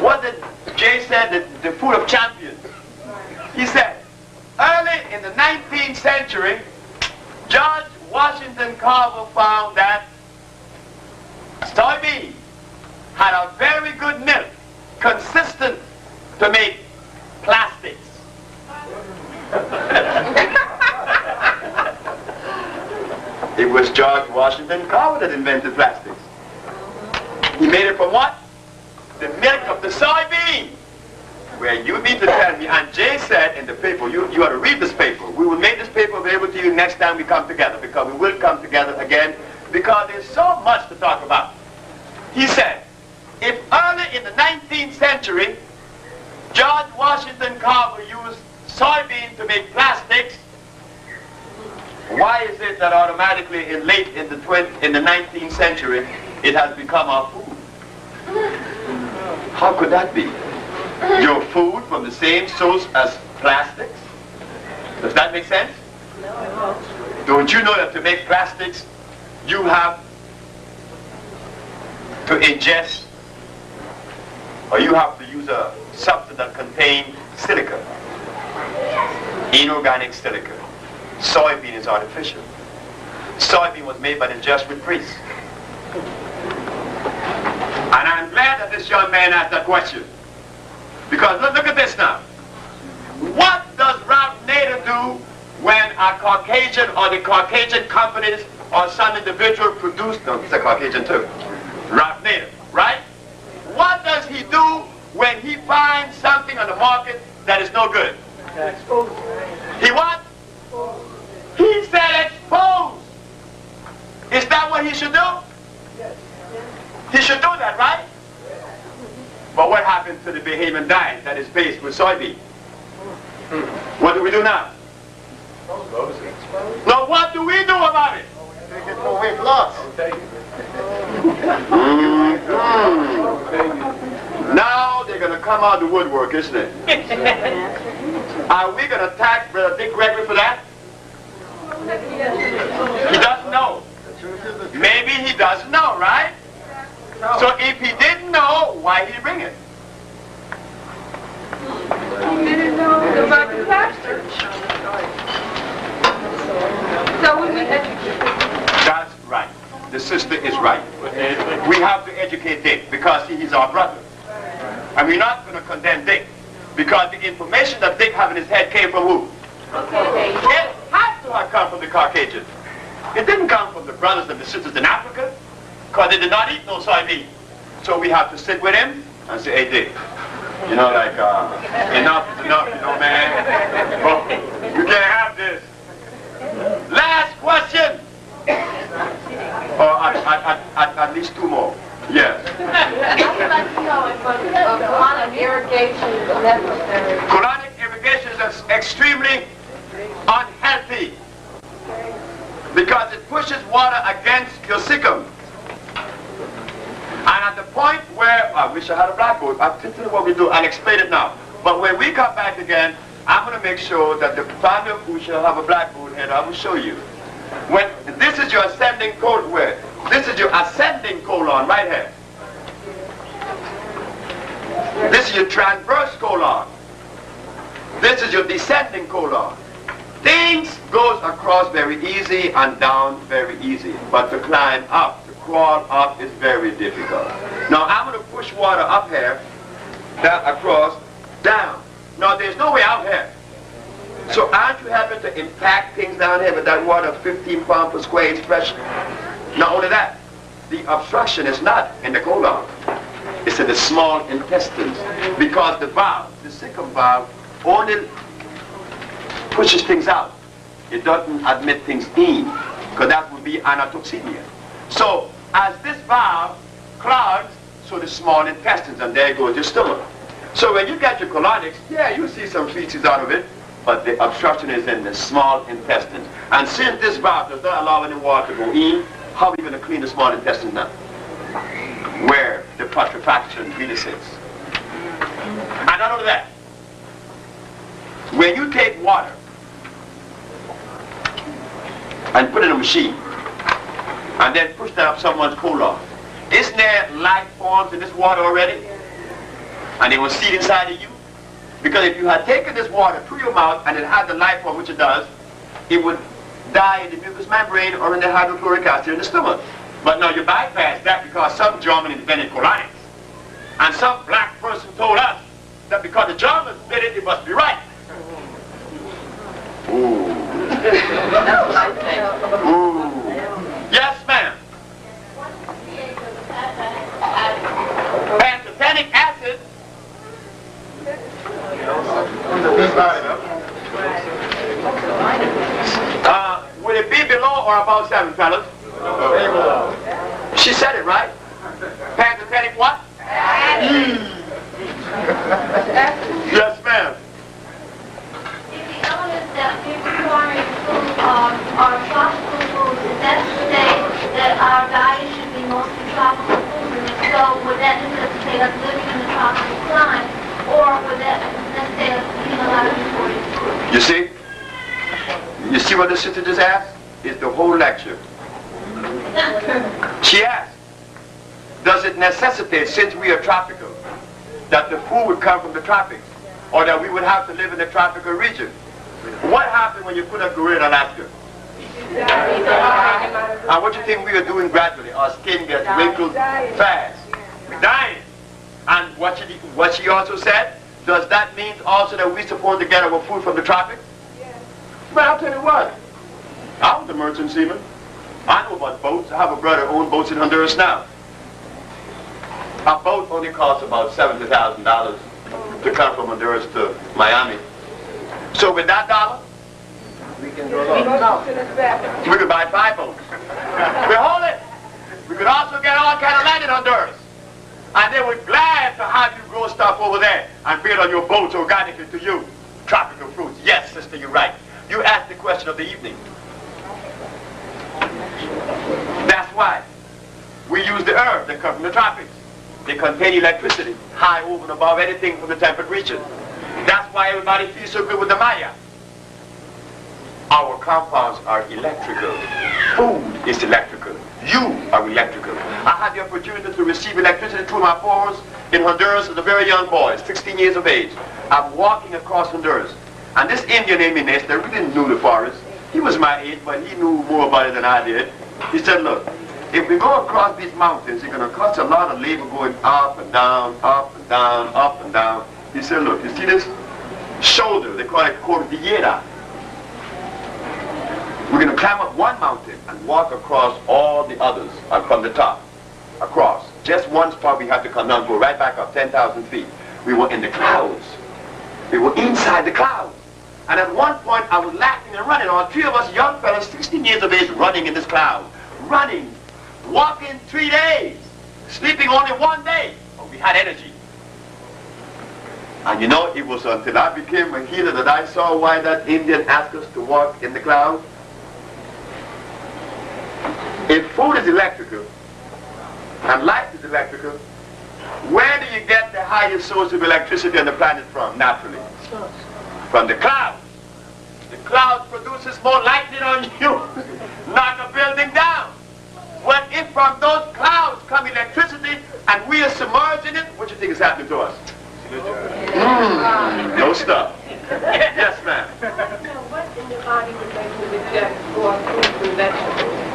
What did Jay said? The food of champions. He said, early in the 19th century, George Washington Carver found that soybean had a very good milk, consistent to make plastics. It was George Washington Carver that invented plastics. He made it from what? The milk of the soybean. Where you need to tell me, and Jay said in the paper, you ought to read this paper. We will make this paper available to you next time we come together, because we will come together again, because there's so much to talk about. He said, if early in the 19th century, George Washington Carver used soybean to make plastics, why is it that automatically in the 19th century, it has become our food? How could that be? Your food from the same source as plastics? Does that make sense? No. Don't you know that to make plastics, you have to ingest, or you have to use a substance that contains silica, inorganic silica. Soybean is artificial. Soybean was made by the Jesuit with priests. And I'm glad that this young man asked that question. Because look at this now. What does Ralph Nader do when a Caucasian or the Caucasian companies or some individual produce, no, he's a Caucasian too, Ralph Nader, right? What does he do when he finds something on the market that is no good? He what? He said expose. Is that what he should do? He should do that, right? But what happened to the Bahamian diet that is based with soybean? What do we do now? No, what do we do about it? Take it for weight loss. Now they're going to come out of the woodwork, isn't it? Are we going to attack Brother Dick Gregory for that? He doesn't know. Maybe he doesn't know, right? So if he didn't know, why did he bring it? He didn't know about the pastor. So we educate. That's right. The sister is right. We have to educate Dick because he's our brother. And we're not going to condemn Dick because the information that Dick had in his head came from who? It had to have come from the Caucasian. It didn't come from the brothers and the sisters in Africa because they did not eat no soybean. So we have to sit with him and say, hey Dick, you know, like, enough is enough, you know, man. Oh, you can't have this. Last question. Or at least two more. Yes. I would like to know if colonic irrigation is necessary. Colonic irrigation is extremely unhealthy. water against your sikkim. And at the point where, I wish I had a blackboard, I'll tell you what we do, I'll explain it now. But when we come back again, I'm going to make sure that the family of who shall have a blackboard head, I will show you. When this is your ascending colon, where this is your ascending colon right here. This is your transverse colon. This is your descending colon. Things goes across very easy and down very easy, but to climb up, to crawl up is very difficult. Now I'm going to push water up here, down, across, down. Now there's no way out here. So aren't you having to impact things down here with that water 15 pounds per square inch pressure? Not only that, the obstruction is not in the colon. It's in the small intestines. Because the valve, the sikkim valve, only pushes things out. It doesn't admit things in, because that would be anatoxemia. So as this valve clogs, so the small intestines, and there goes your stomach. So when you get your colonics, yeah, you see some feces out of it, but the obstruction is in the small intestines. And since this valve does not allow any water to go in, how are we going to clean the small intestines now? Where the putrefaction really sits. And not only that, when you take water and put it in a machine and then push that up someone's colon, isn't there life forms in this water already? And they will seed inside of you? Because if you had taken this water through your mouth and it had the life form, which it does, it would die in the mucous membrane or in the hydrochloric acid in the stomach. But now you bypass that because some German invented colonics. And some black person told us that because the Germans did it, it must be right. Ooh. That's what I think. Ooh. Yes, ma'am. Pantothenic acid. Would it be below or above 7, fellas? She said it, right? Pantothenic what? Yes, ma'am. If the elements that we require in food are tropical foods, is that to say that our diet should be mostly tropical foods? And if so, would that necessitate us living in the tropical climate? Or would that necessitate us eating a lot of imported food? You see what the sister just asked? It's the whole lecture. She asked, does it necessitate, since we are tropical, that the food would come from the tropics? Or that we would have to live in the tropical region? What happened when you put a gorilla in Alaska? And what do you think we are doing gradually? Our skin gets wrinkled fast. We're dying. And what she also said, does that mean also that we're supposed to get our food from the tropics? But I'll tell you what, I was a merchant seaman. I know about boats. I have a brother who owns boats in Honduras now. A boat only costs about $70,000 to come from Honduras to Miami. So with that dollar, we could buy 5 boats. We hold it. We could also get all kind of land in Honduras. And they were glad to have you grow stuff over there and build on your boats organically to you. Tropical fruits. Yes, sister, you're right. You asked the question of the evening. That's why we use the herbs that come from the tropics. They contain electricity, high over and above anything from the temperate region. That's why everybody feels so good with the Maya. Our compounds are electrical. Food is electrical. You are electrical. I had the opportunity to receive electricity through my pores in Honduras as a very young boy, 16 years of age. I'm walking across Honduras. And this Indian named Inez, that really knew the forest. He was my age, but he knew more about it than I did. He said, look, if we go across these mountains, it's going to cost a lot of labor going up and down, up and down, up and down. He said, look, you see this shoulder? They call it cordillera. We're going to climb up one mountain and walk across all the others from the top, across. Just one spot we had to come down, go right back up 10,000 feet. We were in the clouds. We were inside the clouds. And at one point, I was laughing and running. All 3 of us young fellas, 16 years of age, running in this cloud. Running, walking 3 days, sleeping only 1 day. But we had energy. And you know, it was until I became a healer that I saw why that Indian asked us to walk in the cloud. food is electrical, and light is electrical, where do you get the highest source of electricity on the planet from, naturally? From the clouds. The clouds produces more lightning on you, knock a building down. Well, if from those clouds come electricity and we are submerged in it, what do you think is happening to us? No stuff. Yes, ma'am. So what in the body would make you reject raw fruits and vegetables?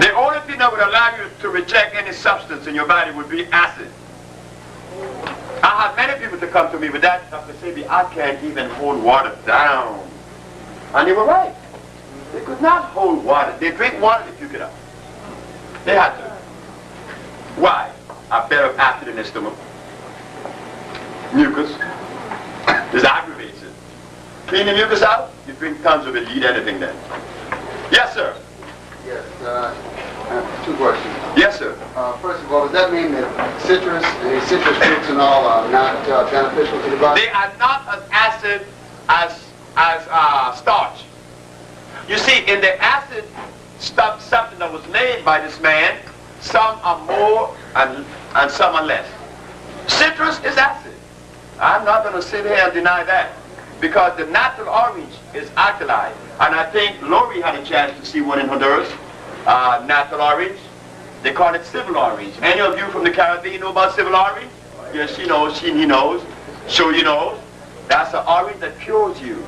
The only thing that would allow you to reject any substance in your body would be acid. I have many people to come to me with that. Dr. Sebi, I can't even hold water down. And they were right. They could not hold water. They drink water, they puke it up. They had to. Why? A bed of acid in their stomach. Mucus. This aggravates it. Clean the mucus out, you drink tons of it, you eat anything then. Yes, sir. Yes, two questions. Yes, sir. First of all, does that mean that citrus fruits and all are not beneficial to the body? They are not as acid as starch. You see, in the acid stuff, something that was made by this man, some are more and some are less. Citrus is acid. I'm not going to sit here and deny that, because the natural orange is alkali. And I think Lori had a chance to see one in Honduras, natural orange. They call it civil orange. Any of you from the Caribbean know about civil orange? Yes, she knows, he knows, sure you know. That's an orange that cures you.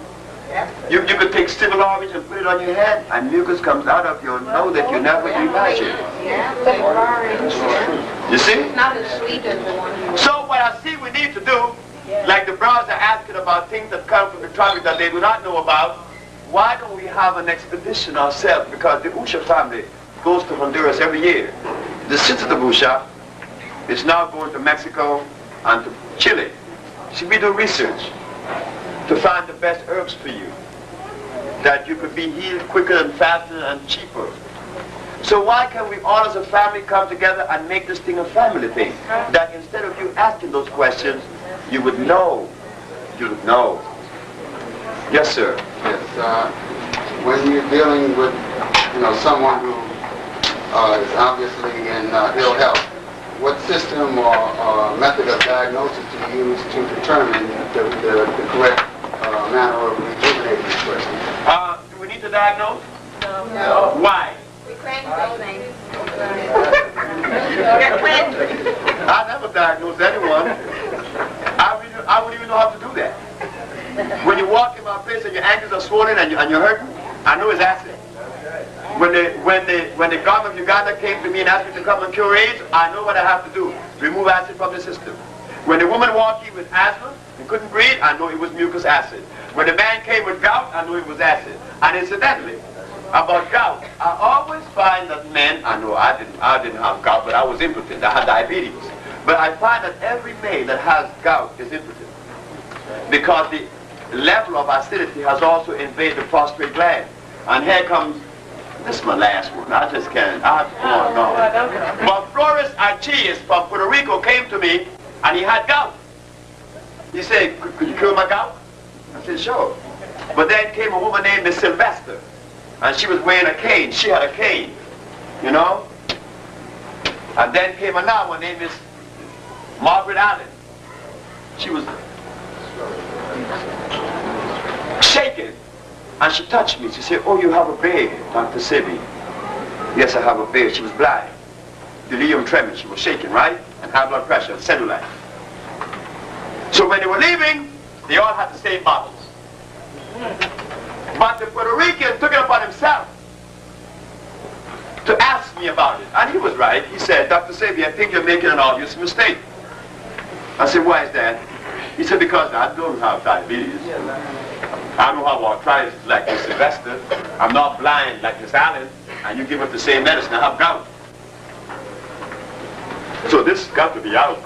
You could take civil orange and put it on your head, and mucus comes out of your nose that you never imagined. Yeah, civil orange. You see? It's not as sweet as the one. So what I see we need to do, like the brothers are asking about things that come from the tropics that they do not know about, why don't we have an expedition ourselves? Because the Usha family goes to Honduras every year. The sister of Usha is now going to Mexico and to Chile. See, we do research to find the best herbs for you, that you could be healed quicker and faster and cheaper. So why can't we all as a family come together and make this thing a family thing? That instead of you asking those questions, you would know. You would know. Yes, sir. Yes. When you're dealing with, someone who is obviously in ill health, what system or method of diagnosis do you use to determine the correct manner of rejuvenating this person? Do we need to diagnose? No. Why? We can't do things. I never diagnosed anyone. I wouldn't even know how to do that. When you walk in my place and your ankles are swollen and you're hurting, I know it's acid. When the government of Uganda came to me and asked me to come and cure AIDS, I know what I have to do. Remove acid from the system. When the woman walked in with asthma and couldn't breathe, I know it was mucus acid. When the man came with gout, I knew it was acid. And incidentally, about gout, I always find that men, I know I didn't have gout, but I was impotent. I had diabetes. But I find that every male that has gout is impotent, because the level of acidity has also invaded the prostate gland. And here comes, this is my last one, I just can't, I have to go on. But Flores Archies from Puerto Rico came to me, and he had gout. He said, could you cure my gout? I said, sure. But then came a woman named Miss Sylvester, and she was wearing a cane. She had a cane, And then came another one named Miss Margaret Allen. She was shaking, and she touched me. She said, oh, you have a baby, Dr. Sebi. Yes, I have a baby. She was blind. Delirium tremens. She was shaking, right? And high blood pressure, cellulite. So when they were leaving, they all had the same bottles. But the Puerto Rican took it upon himself to ask me about it. And he was right. He said, Dr. Sebi, I think you're making an obvious mistake. I said, why is that? He said, because I don't have diabetes. I don't have arthritis like Miss Sylvester. I'm not blind like Miss Allen. And you give us the same medicine. I have gout. So this has got to be out.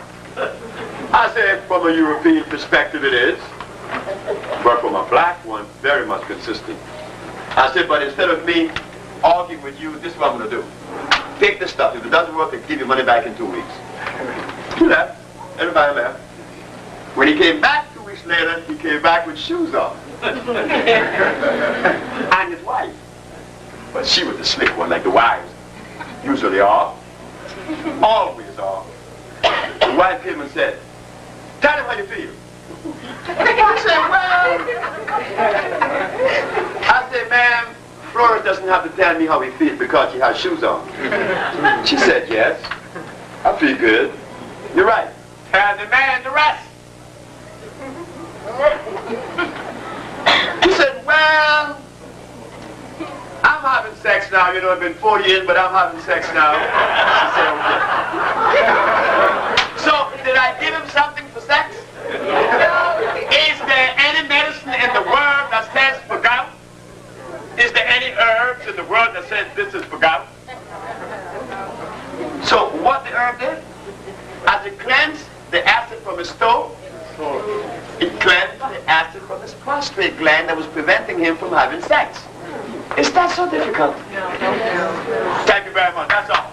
I said, from a European perspective it is. But from a black one, very much consistent. I said, but instead of me arguing with you, this is what I'm going to do. Take this stuff. If it doesn't work, I'll give you money back in 2 weeks. He left. Everybody left. When he came back 2 weeks later, he came back with shoes on. And his wife. But she was the slick one, like the wives. usually are. Always are. The wife came and said, tell him how you feel. I said, well, I said, ma'am, Flora doesn't have to tell me how he feels because he has shoes on. She said, yes, I feel good. You're right. Tell the man the rest. He said, well, I'm having sex now. You know, it's been 4 years, but I'm having sex now. She said, okay. So, did I give him something for sex? Is there any medicine in the world that says for gout? Is there any herbs in the world that says this is for gout? So, what the herb did? As it cleansed the acid from his stove, it cleansed the acid from his prostate gland that was preventing him from having sex. Is that so difficult? Thank you very much. That's all.